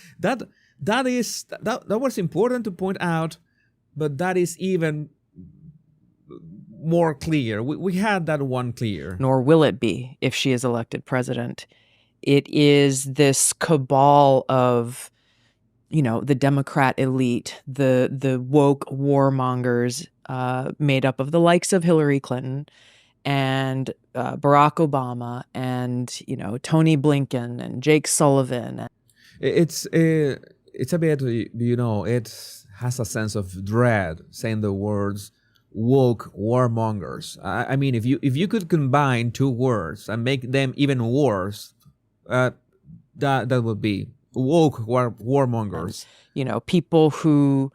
was important to point out, but that is even more clear. We had that one clear. Nor will it be if she is elected president. It is this cabal of, the Democrat elite, the woke warmongers, made up of the likes of Hillary Clinton and Barack Obama and, Tony Blinken and Jake Sullivan. It's a bit, it has a sense of dread saying the words woke warmongers. I mean, if you could combine two words and make them even worse, that would be woke warmongers. You know, people who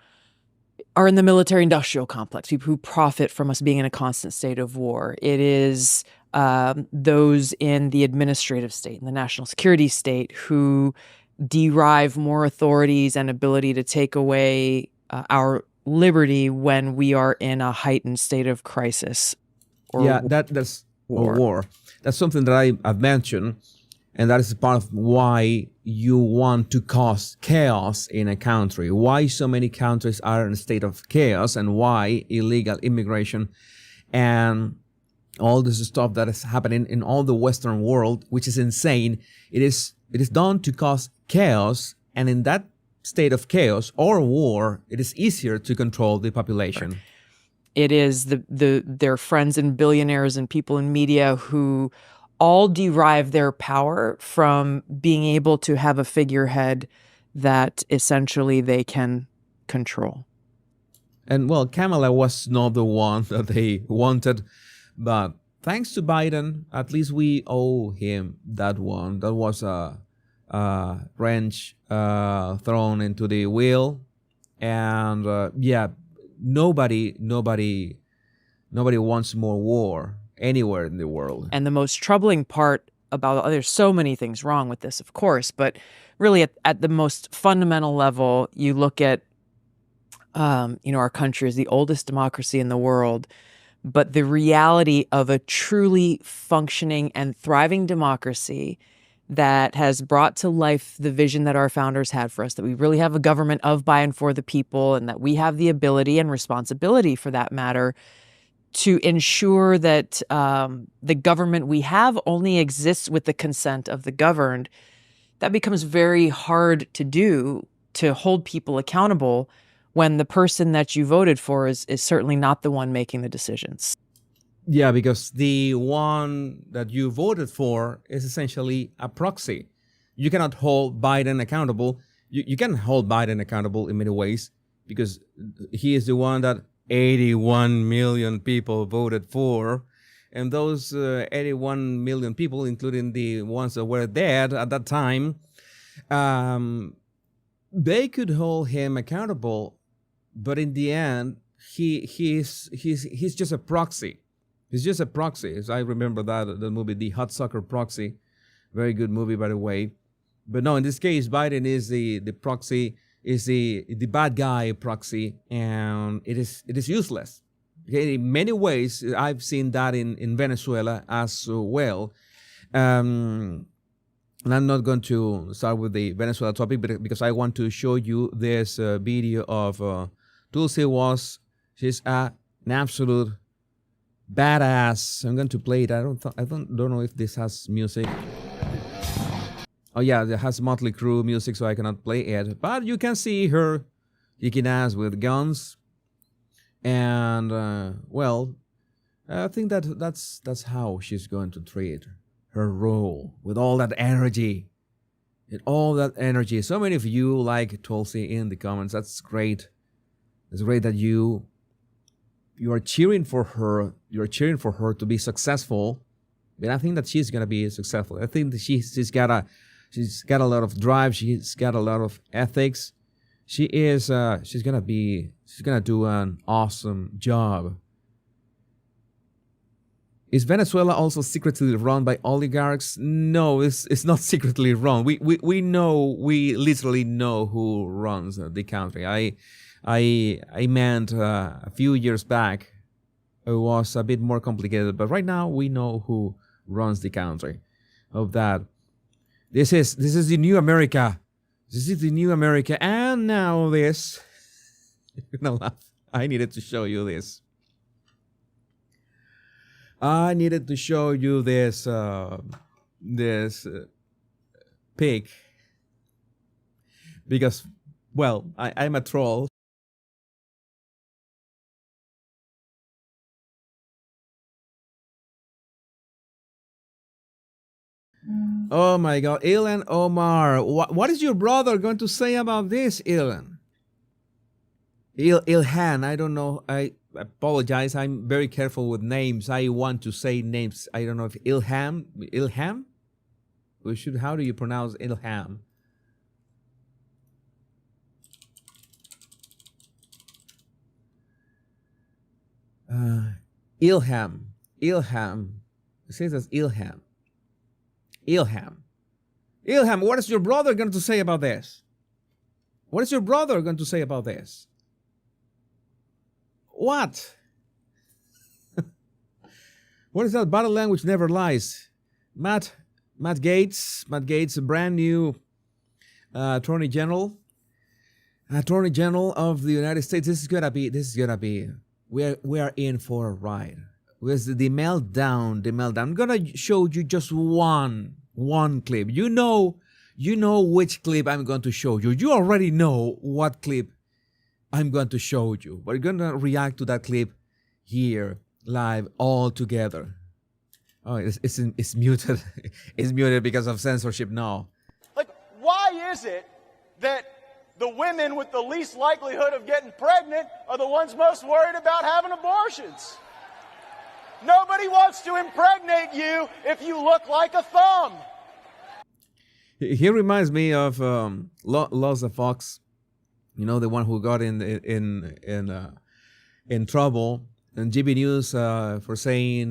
are in the military-industrial complex, people who profit from us being in a constant state of war. It is those in the administrative state, in the national security state, who derive more authorities and ability to take away our liberty when we are in a heightened state of crisis. That's war. That's something that I've mentioned, and that is part of why you want to cause chaos in a country, why so many countries are in a state of chaos, and why illegal immigration and all this stuff that is happening in all the Western world, which is insane. It is done to cause chaos, and in that state of chaos or war, it is easier to control the population. Right. It is their friends and billionaires and people in media who all derive their power from being able to have a figurehead that essentially they can control. And well, Kamala was not the one that they wanted, but thanks to Biden, at least we owe him that one. That was a wrench thrown into the wheel, and nobody wants more war anywhere in the world. And the most troubling part about, there's so many things wrong with this, of course, but really at the most fundamental level, you look at, our country is the oldest democracy in the world, but the reality of a truly functioning and thriving democracy that has brought to life the vision that our founders had for us, that we really have a government of, by, and for the people, and that we have the ability and responsibility, for that matter, to ensure that the government we have only exists with the consent of the governed. That becomes very hard to do, to hold people accountable when the person that you voted for is certainly not the one making the decisions. Yeah, because the one that you voted for is essentially a proxy. You cannot hold Biden accountable. You can hold Biden accountable in many ways, because he is the one that 81 million people voted for. And those 81 million people, including the ones that were dead at that time, they could hold him accountable. But in the end, he's just a proxy. He's just a proxy. As I remember the movie, The Hot Soccer Proxy. Very good movie, by the way. But no, in this case, Biden is the proxy, is the bad guy proxy, and it is useless. Okay? In many ways, I've seen that in Venezuela as well. And I'm not going to start with the Venezuela topic, but because I want to show you this video of Tulsi was. She's an absolute badass. I'm going to play it. I don't know if this has music. Oh yeah, it has Motley Crue music, so I cannot play it. But you can see her kicking ass with guns, and well, I think that's how she's going to treat her role, with all that energy. So many of you like Tulsi in the comments. That's great. It's great that you are cheering for her. You're cheering for her to be successful. And I think that she's gonna be successful. I think that she's got a lot of drive. She's got a lot of ethics. She's gonna do an awesome job. Is Venezuela also secretly run by oligarchs? No, it's not secretly run. We literally know who runs the country. I meant a few years back it was a bit more complicated, but right now we know who runs the country. Of that, this is the new America. This is the new America, and now this. You're gonna laugh. I needed to show you this. I needed to show you this pig, because, well, I'm a troll. Oh my God, Elon Omar, what is your brother going to say about this, Elon? Ilhan, I don't know. I apologize. I'm very careful with names. I want to say names. I don't know if Ilham? How do you pronounce Ilham? Ilham. It says as Ilham. Ilham, what is your brother going to say about this? What is your brother going to say about this? What? What is that? Body language never lies. Matt Gaetz, a brand new Attorney General of the United States. This is gonna be. We are in for a ride. With the meltdown. I'm gonna show you just one clip. You know which clip I'm going to show you. You already know what clip I'm going to show you. We're gonna react to that clip here live all together. Oh, it's muted. It's muted because of censorship now. Like, why is it that the women with the least likelihood of getting pregnant are the ones most worried about having abortions? Nobody wants to impregnate you if you look like a thumb. He reminds me of Loza Fox, you know, the one who got in trouble. And GB News for saying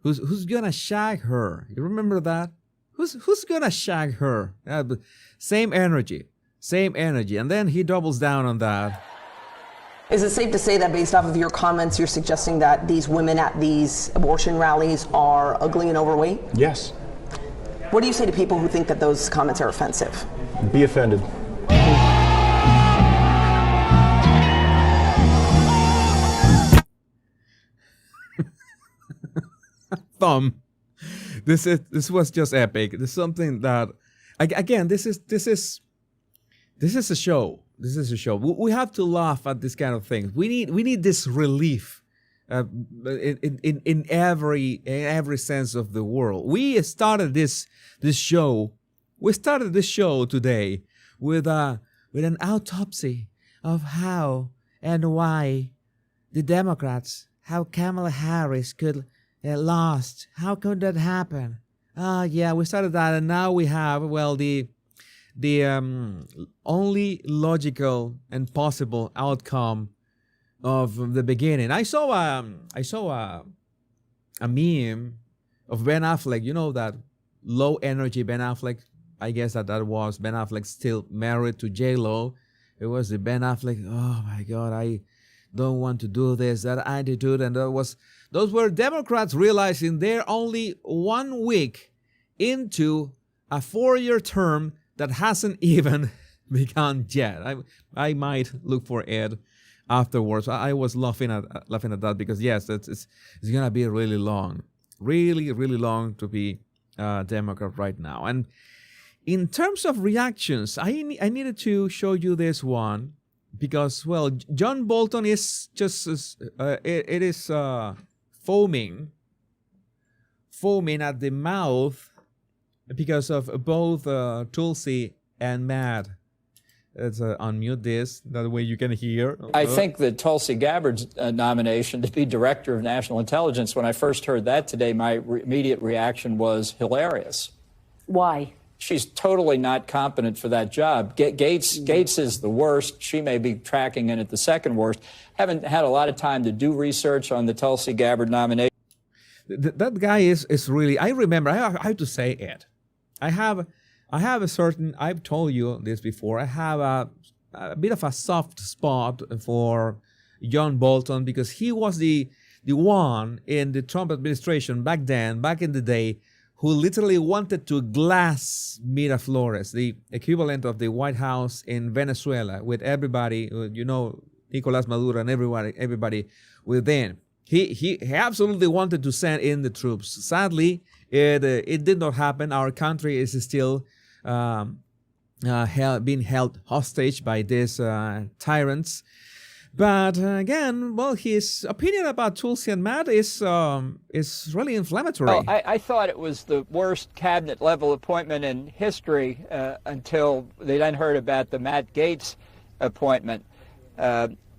who's gonna shag her? You remember that? Who's gonna shag her? Same energy, and then he doubles down on that. Is it safe to say that based off of your comments, you're suggesting that these women at these abortion rallies are ugly and overweight? Yes. What do you say to people who think that those comments are offensive? Be offended. Thumb. This was just epic. This is something that, again, this is a show. This is a show. We have to laugh at this kind of thing. We need this relief in every sense of the world. We started this show. We started this show today with an autopsy of how and why the Democrats, how Kamala Harris could lost. How could that happen? Yeah, we started that, and now we have, well, the only logical and possible outcome of the beginning. I saw a meme of Ben Affleck. You know, that low energy Ben Affleck. I guess that was Ben Affleck still married to J-Lo. It was the Ben Affleck. Oh my God, I don't want to do this. That attitude, and those were Democrats realizing they're only 1 week into a 4-year term that hasn't even begun yet. I might look for it afterwards. I was laughing at that because yes, it's gonna be really long to be a Democrat right now. And in terms of reactions, I needed to show you this one because, well, John Bolton is just foaming at the mouth because of both Tulsi and Matt. Let's unmute this, that way you can hear. I think that Tulsi Gabbard's nomination to be Director of National Intelligence, when I first heard that today, my immediate reaction was hilarious. Why? She's totally not competent for that job. Gaetz is the worst. She may be tracking in at the second worst. Haven't had a lot of time to do research on the Tulsi Gabbard nomination. That guy is really, I remember, I have to say it. I have a certain, I've told you this before, I have a bit of a soft spot for John Bolton because he was the one in the Trump administration back in the day, who literally wanted to glass Miraflores, the equivalent of the White House in Venezuela, with everybody, you know, Nicolas Maduro and everybody within. He absolutely wanted to send in the troops. Sadly, it did not happen. Our country is still being held hostage by these tyrants. But again, well, his opinion about Tulsi and Matt is really inflammatory. Well, I thought it was the worst cabinet level appointment in history until they then heard about the Matt Gaetz appointment.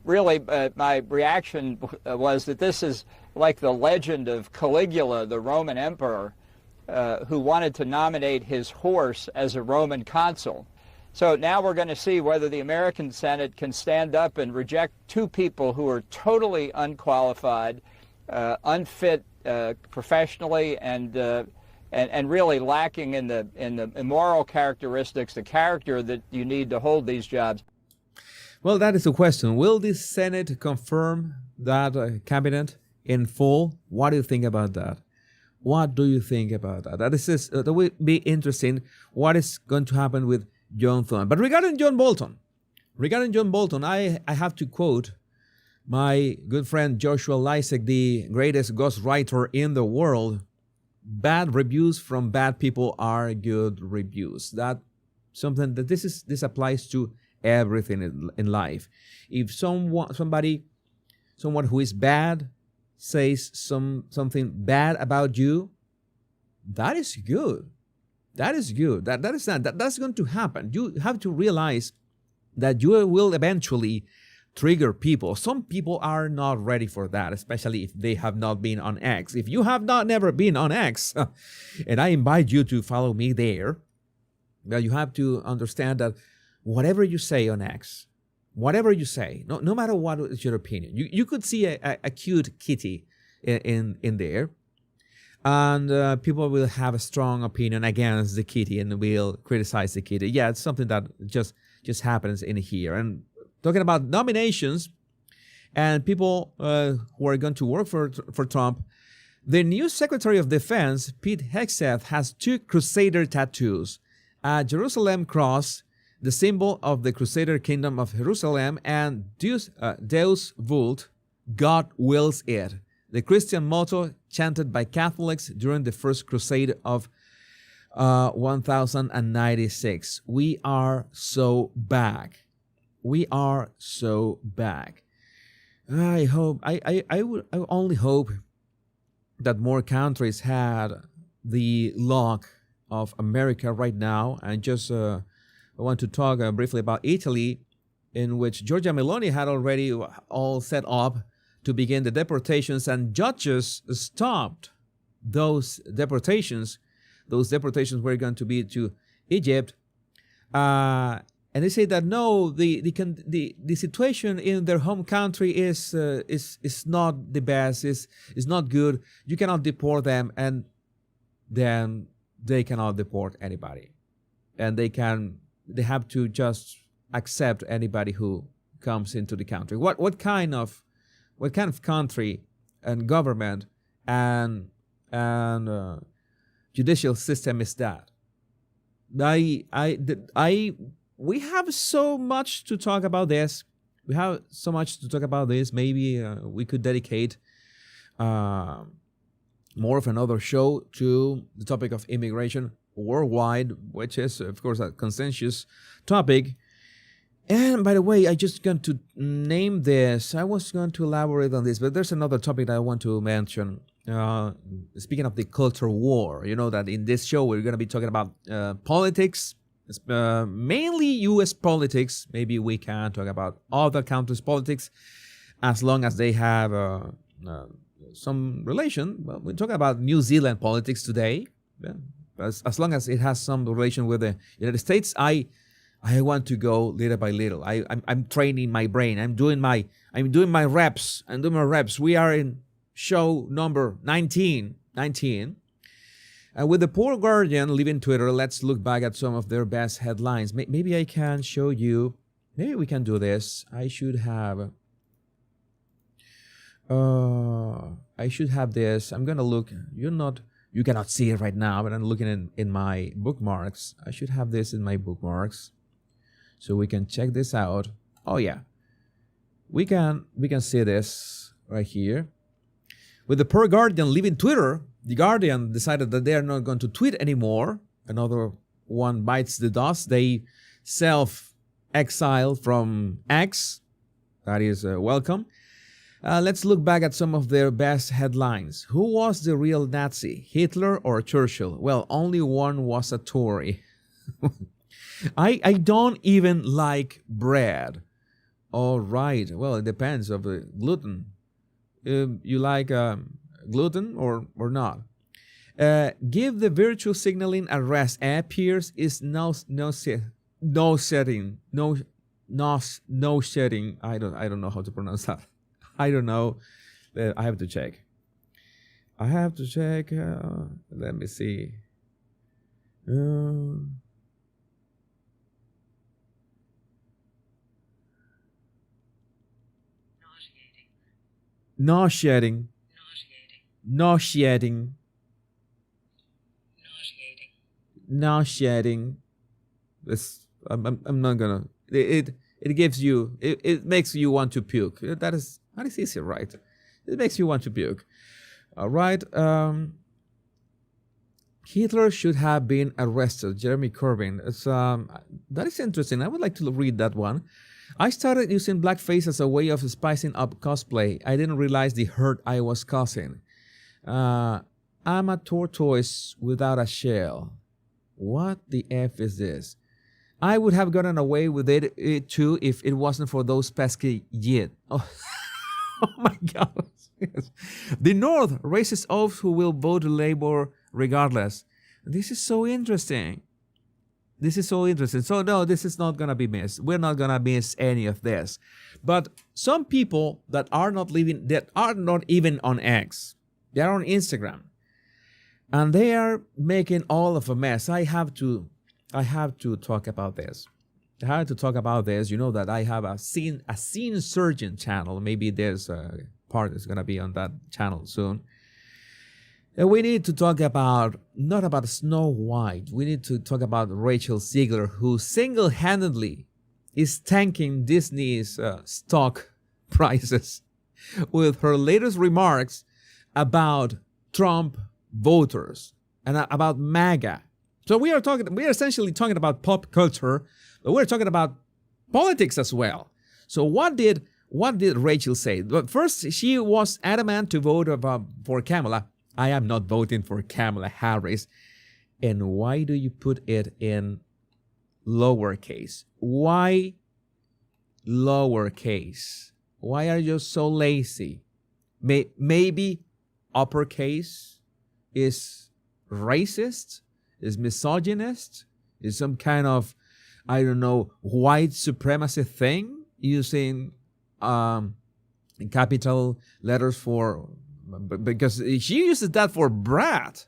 really, my reaction was that this is like the legend of Caligula, the Roman emperor, who wanted to nominate his horse as a Roman consul. So now we're going to see whether the American Senate can stand up and reject two people who are totally unqualified, unfit professionally, and really lacking in the moral characteristics, the character that you need to hold these jobs. Well, that is the question. Will the Senate confirm that cabinet in full? What do you think about that? What do you think about that? That will be interesting. What is going to happen with John Thune? But regarding John Bolton, I have to quote my good friend Joshua Lysek, the greatest ghostwriter in the world. Bad reviews from bad people are good reviews. That something that this applies to everything in life. If someone who is bad says something bad about you, that is good. That is good. That's going to happen. You have to realize that you will eventually trigger people. Some people are not ready for that, especially if they have not been on X. If you have never been on X, and I invite you to follow me there, well, you have to understand that whatever you say on X, whatever you say, no matter what is your opinion, you could see a cute kitty in there, and people will have a strong opinion against the kitty and will criticize the kitty. Yeah, it's something that just happens in here. And talking about nominations and people who are going to work for Trump, the new Secretary of Defense, Pete Hegseth, has 2 Crusader tattoos: a Jerusalem cross, the symbol of the Crusader Kingdom of Jerusalem, and Deus Vult, God wills it, the Christian motto chanted by Catholics during the First Crusade of 1096. We are so back. We are so back. I only hope that more countries had the luck of America right now. And just I want to talk briefly about Italy, in which Giorgia Meloni had already all set up to begin the deportations, and judges stopped those deportations. Those deportations were going to be to Egypt, and they say that no, the situation in their home country is not the best, is not good. You cannot deport them, and then they cannot deport anybody, and they have to just accept anybody who comes into the country. What kind of country and government and judicial system is that? We have so much to talk about this. Maybe we could dedicate more of another show to the topic of immigration worldwide, which is, of course, a consensus topic. And by the way, I just going to name this. I was going to elaborate on this, but there's another topic that I want to mention. Speaking of the culture war, you know that in this show we're going to be talking about politics, mainly U.S. politics. Maybe we can talk about other countries' politics as long as they have some relation. Well, we're talking about New Zealand politics today. Yeah. As long as it has some relation with the United States, I want to go little by little. I'm training my brain. I'm doing my reps. We are in show number 19. With the poor Guardian leaving Twitter, let's look back at some of their best headlines. Maybe I can show you. Maybe we can do this. I should have this. I'm gonna look. You cannot see it right now, but I'm looking in my bookmarks. I should have this in my bookmarks, so we can check this out. Oh yeah, we can see this right here. With the poor Guardian leaving Twitter, the Guardian decided that they are not going to tweet anymore. Another one bites the dust. They self-exile from X. That is welcome. Let's look back at some of their best headlines. Who was the real Nazi, Hitler or Churchill? Well, only one was a Tory. I don't even like bread, All right. Well, it depends of the gluten. You like gluten or not? Give the virtual signaling a rest. Appears is no setting. No shedding. I don't know how to pronounce that. I don't know. I have to check. Let me see. Nauseating. This I'm not gonna. It gives you. It makes you want to puke. That is easy, right? It makes you want to puke. All right. Hitler should have been arrested. Jeremy Corbyn. That is interesting. I would like to read that one. I started using blackface as a way of spicing up cosplay. I didn't realize the hurt I was causing. I'm a tortoise without a shell. What the F is this? I would have gotten away with it too if it wasn't for those pesky yit. Oh, oh my God. Yes. The North racist oafs who will vote Labour regardless. This is so interesting. So no, this is not going to be missed. We're not going to miss any of this. But some people that are not even on X, they are on Instagram. And they are making all of a mess. I have to talk about this. You know that I have a scene surgeon channel. Maybe there's a part that's going to be on that channel soon. And we need to talk not about Snow White. We need to talk about Rachel Zegler, who single-handedly is tanking Disney's stock prices with her latest remarks about Trump voters and about MAGA. So we are essentially talking about pop culture, but we're talking about politics as well. So what did Rachel say? But first, she was adamant to vote for Kamala. I am not voting for Kamala Harris. And why do you put it in lowercase? Why lowercase? Why are you so lazy? Maybe uppercase is racist, is misogynist, is some kind of, I don't know, white supremacy thing, using capital letters for, because she uses that for brat.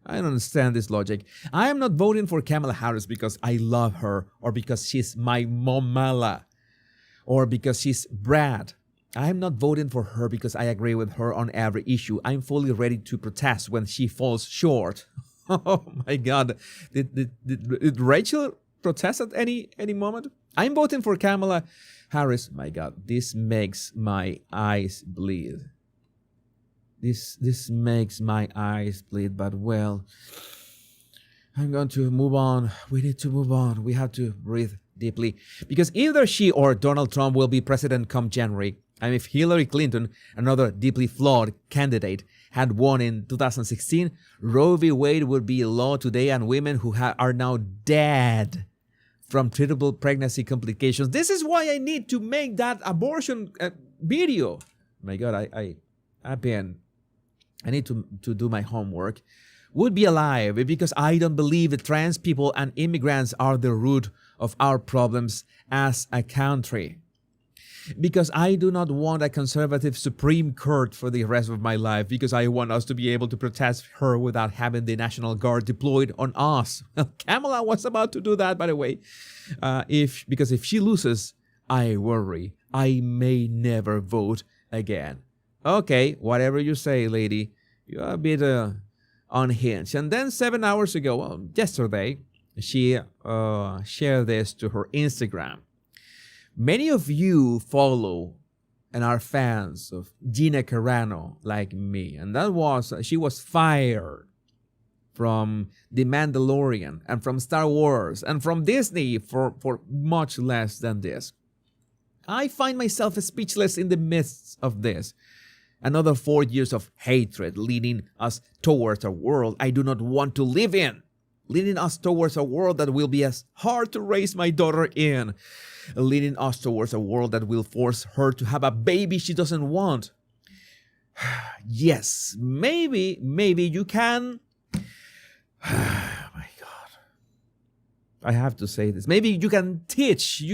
I don't understand this logic. I am not voting for Kamala Harris because I love her, or because she's my momala, or because she's brat. I am not voting for her because I agree with her on every issue. I'm fully ready to protest when she falls short. Oh my God. Did Rachel protest at any moment? I'm voting for Kamala Harris. My God, this makes my eyes bleed. This makes my eyes bleed, but well, I'm going to move on. We need to move on. We have to breathe deeply, because either she or Donald Trump will be president come January. And if Hillary Clinton, another deeply flawed candidate, had won in 2016, Roe v. Wade would be law today, and women who are now dead from treatable pregnancy complications. This is why I need to make that abortion video. My God, I need to do my homework. Would be alive, because I don't believe that trans people and immigrants are the root of our problems as a country. Because I do not want a conservative Supreme Court for the rest of my life, because I want us to be able to protest her without having the National Guard deployed on us. Well, Kamala was about to do that, by the way. Because if she loses, I worry I may never vote again. Okay, whatever you say, lady. You're a bit unhinged. And then 7 hours ago, well, yesterday, she shared this to her Instagram. Many of you follow and are fans of Gina Carano like me. And she was fired from The Mandalorian and from Star Wars and from Disney for much less than this. I find myself speechless in the midst of this. Another 4 years of hatred leading us towards a world I do not want to live in. leading us towards a world that will be as hard to raise my daughter in, leading us towards a world that will force her to have a baby she doesn't want. Yes, maybe you can. My God. I have to say this. Maybe you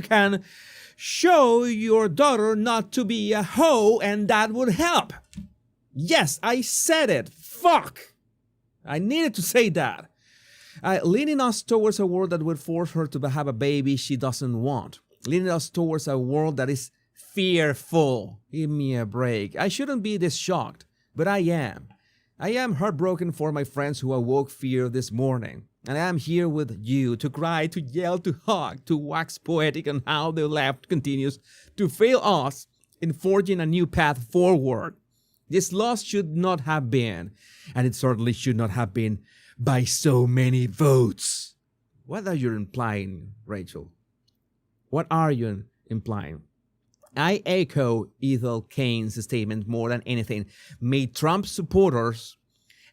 can show your daughter not to be a hoe, and that would help. Yes, I said it. Fuck. I needed to say that. Leading us towards a world that would force her to have a baby she doesn't want. Leading us towards a world that is fearful. Give me a break. I shouldn't be this shocked, but I am. I am heartbroken for my friends who awoke fear this morning. And I am here with you to cry, to yell, to hug, to wax poetic on how the left continues to fail us in forging a new path forward. This loss should not have been, and it certainly should not have been, by so many votes. What are you implying, Rachel? What are you implying? I echo Ethel Kane's statement more than anything. May Trump supporters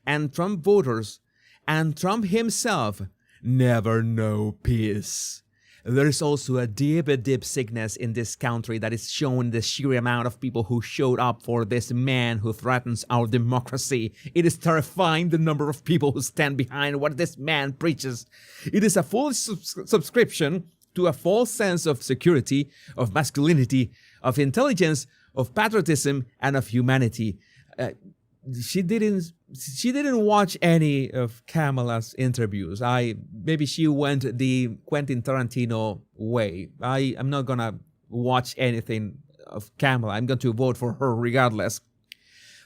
and Trump voters and Trump himself never know peace. There is also a deep sickness in this country that is showing the sheer amount of people who showed up for this man who threatens our democracy. It is terrifying, the number of people who stand behind what this man preaches. It is a full subscription to a false sense of security, of masculinity, of intelligence, of patriotism, and of humanity. She didn't watch any of Kamala's interviews. Maybe she went the Quentin Tarantino way. I'm not gonna watch anything of Kamala. I'm going to vote for her regardless.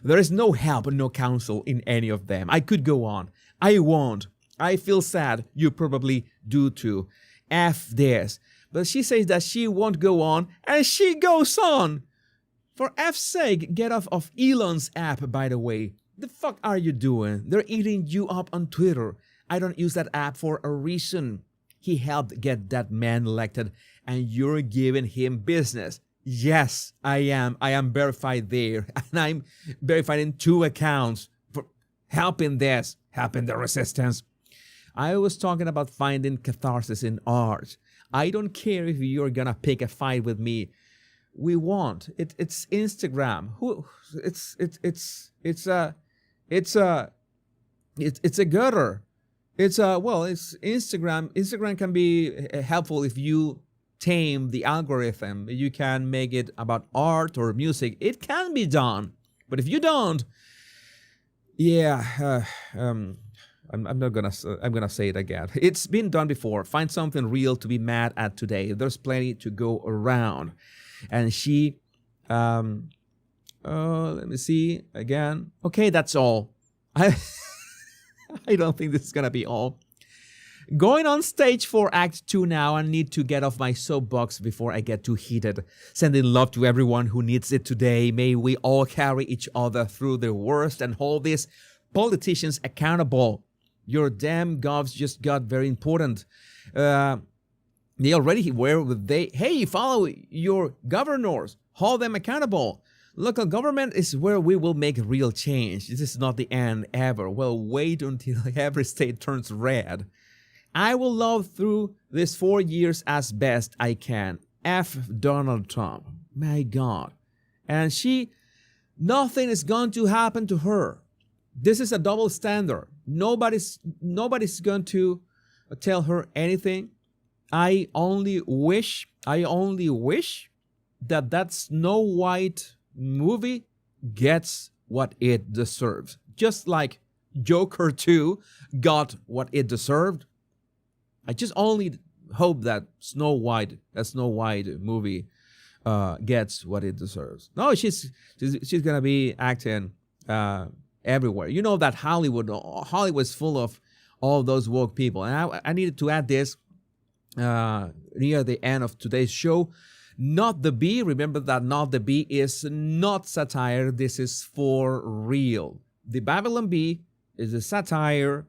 There is no help, no counsel in any of them. I could go on. I won't. I feel sad. You probably do too. F this. But she says that she won't go on, and she goes on. For F's sake, get off of Elon's app, by the way. The fuck are you doing? They're eating you up on Twitter. I don't use that app for a reason. He helped get that man elected, and you're giving him business. Yes, I am. I am verified there, and I'm verified in 2 accounts for helping the resistance. I was talking about finding catharsis in art. I don't care if you're gonna pick a fight with me. We won't. It's Instagram. It's a gutter. It's Instagram. Instagram can be helpful if you tame the algorithm. You can make it about art or music. It can be done, but if you don't, I'm gonna say it again. It's been done before. Find something real to be mad at today. There's plenty to go around. And she, let me see again. Okay, that's all. I don't think this is gonna be all. Going on stage for Act 2 now. I need to get off my soapbox before I get too heated. Sending love to everyone who needs it today. May we all carry each other through the worst and hold these politicians accountable. Your damn govs just got very important. They already follow your governors. Hold them accountable. Local government is where we will make real change. This is not the end ever. Well, wait until every state turns red. I will love through these 4 years as best I can. F Donald Trump. My God. And nothing is going to happen to her. This is a double standard. Nobody's going to tell her anything. I only wish that Snow White movie gets what it deserves. Just like Joker 2 got what it deserved. I just only hope that Snow White movie gets what it deserves. No, she's gonna be acting everywhere. You know that Hollywood's full of all those woke people. And I needed to add this near the end of today's show. Not the B. Remember that Not the B is not satire. This is for real. The Babylon Bee is a satire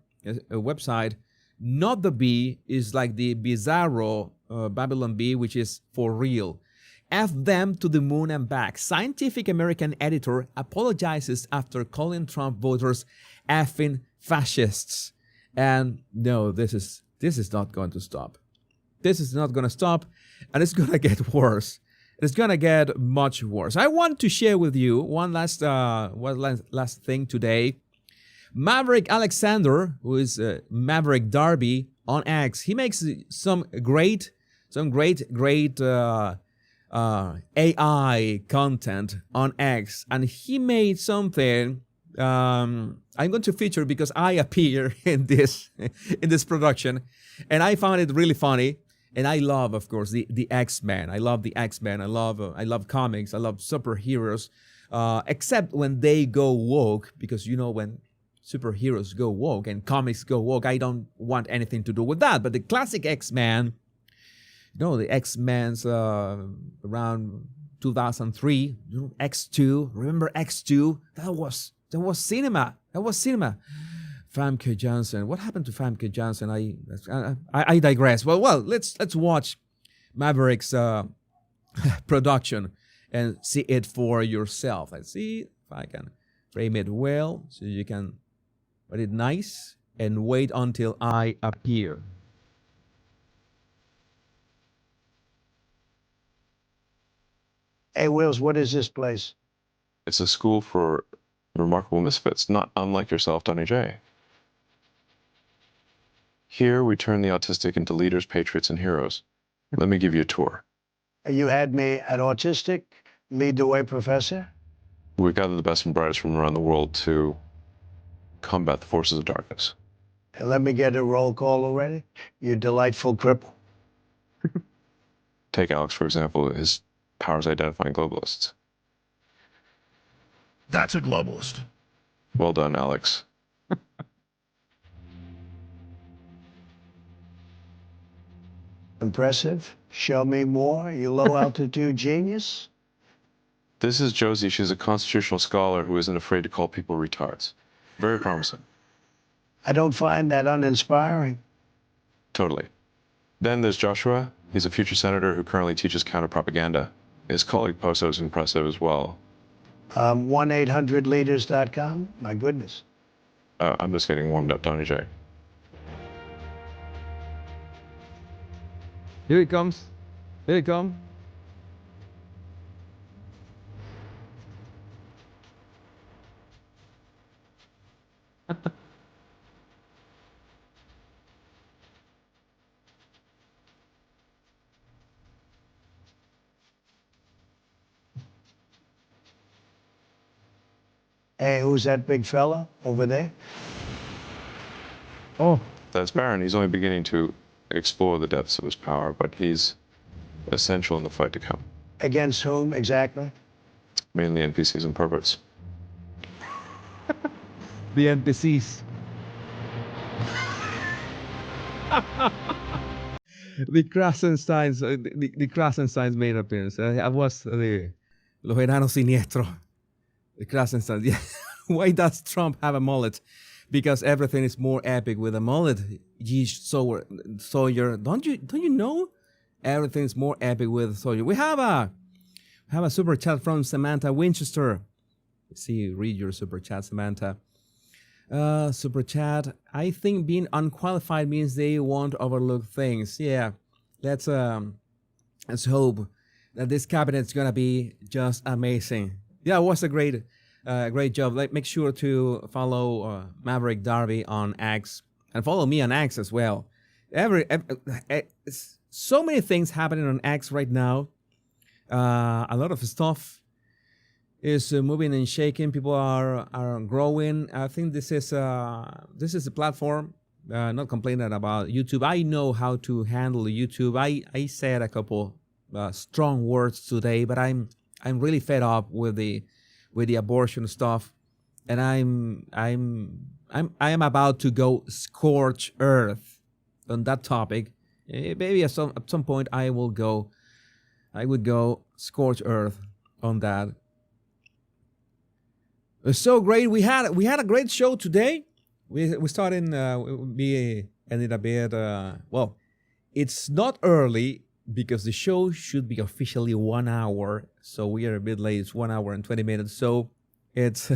website. Not the B is like the bizarro Babylon Bee, which is for real. F them to the moon and back. Scientific American editor apologizes after calling Trump voters effing fascists. And no, this is not going to stop. This is not going to stop, and it's going to get worse. It's going to get much worse. I want to share with you one last thing today. Maverick Alexander, who is Maverick Darby on X, he makes some great AI content on X, and he made something I'm going to feature because I appear in this production, and I found it really funny. And I love, of course, the X-Men. I love the X-Men. I love comics. I love superheroes, except when they go woke, because when superheroes go woke and comics go woke, I don't want anything to do with that. But the classic X-Men, the X-Men's around 2003, X2. Remember X2? That was cinema. That was cinema. Famke Janssen. What happened to Famke Janssen? I digress. Well, let's watch Maverick's production and see it for yourself. Let's see if I can frame it well so you can put it nice and wait until I appear. Hey, Wills, what is this place? It's a school for remarkable misfits, not unlike yourself, Donny J. Here, we turn the autistic into leaders, patriots, and heroes. Let me give you a tour. You had me at Autistic, lead the way, Professor? We gather the best and brightest from around the world to combat the forces of darkness. And let me get a roll call already, you delightful cripple. Take Alex, for example. His powers identifying globalists. That's a globalist. Well done, Alex. Impressive. Show me more, you low-altitude genius. This is Josie. She's a constitutional scholar who isn't afraid to call people retards. Very promising. I don't find that uninspiring. Totally. Then there's Joshua. He's a future senator who currently teaches counter-propaganda. His colleague Poso is impressive as well. 1-800-leaders.com? My goodness. I'm just getting warmed up, Donny J. Here it comes. Here it comes. Hey, who's that big fella over there? Oh. That's Baron. He's only beginning to explore the depths of his power, but he's essential in the fight to come. Against whom exactly? Mainly NPCs and perverts. The NPCs. The Krasensteins, the Krasensteins made appearance. I was los enanos siniestros. The Krasensteins. Yeah. Why does Trump have a mullet? Because everything is more epic with a mullet. Sawyer, don't you know? Everything's more epic with Sawyer. We have a super chat from Samantha Winchester. Let's see, read your super chat, Samantha. Super chat. I think being unqualified means they won't overlook things. Yeah, let's hope that this cabinet's gonna be just amazing. Yeah, it was a great job. Make sure to follow Maverick Darby on X and follow me on X as well. So many things happening on X right now. A lot of stuff is moving and shaking. People are growing. I think this is a platform. Not complaining about YouTube. I know how to handle YouTube. I said a couple strong words today, but I'm really fed up with the abortion stuff, and I am about to go scorch earth on that topic. Maybe at some point I would go scorch earth on that. It was so great. We had a great show today. We started we ended a bit well, it's not early because the show should be officially 1 hour, so we are a bit late. It's 1 hour and 20 minutes. So it's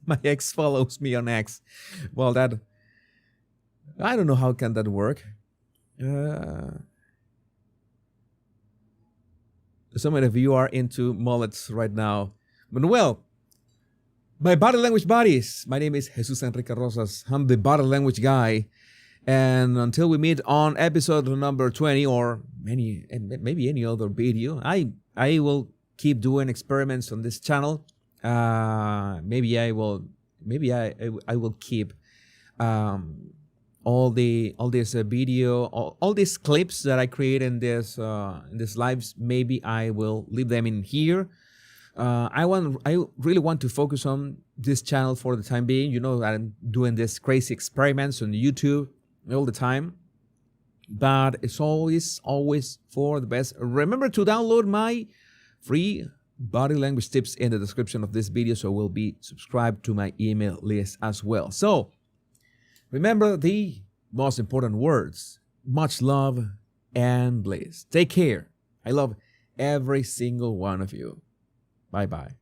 my ex follows me on X. Well, I don't know how can that work. So many of you are into mullets right now. But well, my body language buddies, my name is Jesus Enrique Rosas. I'm the body language guy. And until we meet on episode number 20 or maybe any other video, I will keep doing experiments on this channel. Maybe I will keep all this video, all these clips that I create in this lives. Maybe I will leave them in here. I really want to focus on this channel for the time being. You know, I'm doing these crazy experiments on YouTube all the time, but it's always for the best. Remember to download my free body language tips in the description of this video, so will be subscribed to my email list as well. So remember the most important words: much love and bliss. Take care. I love every single one of you. Bye-bye.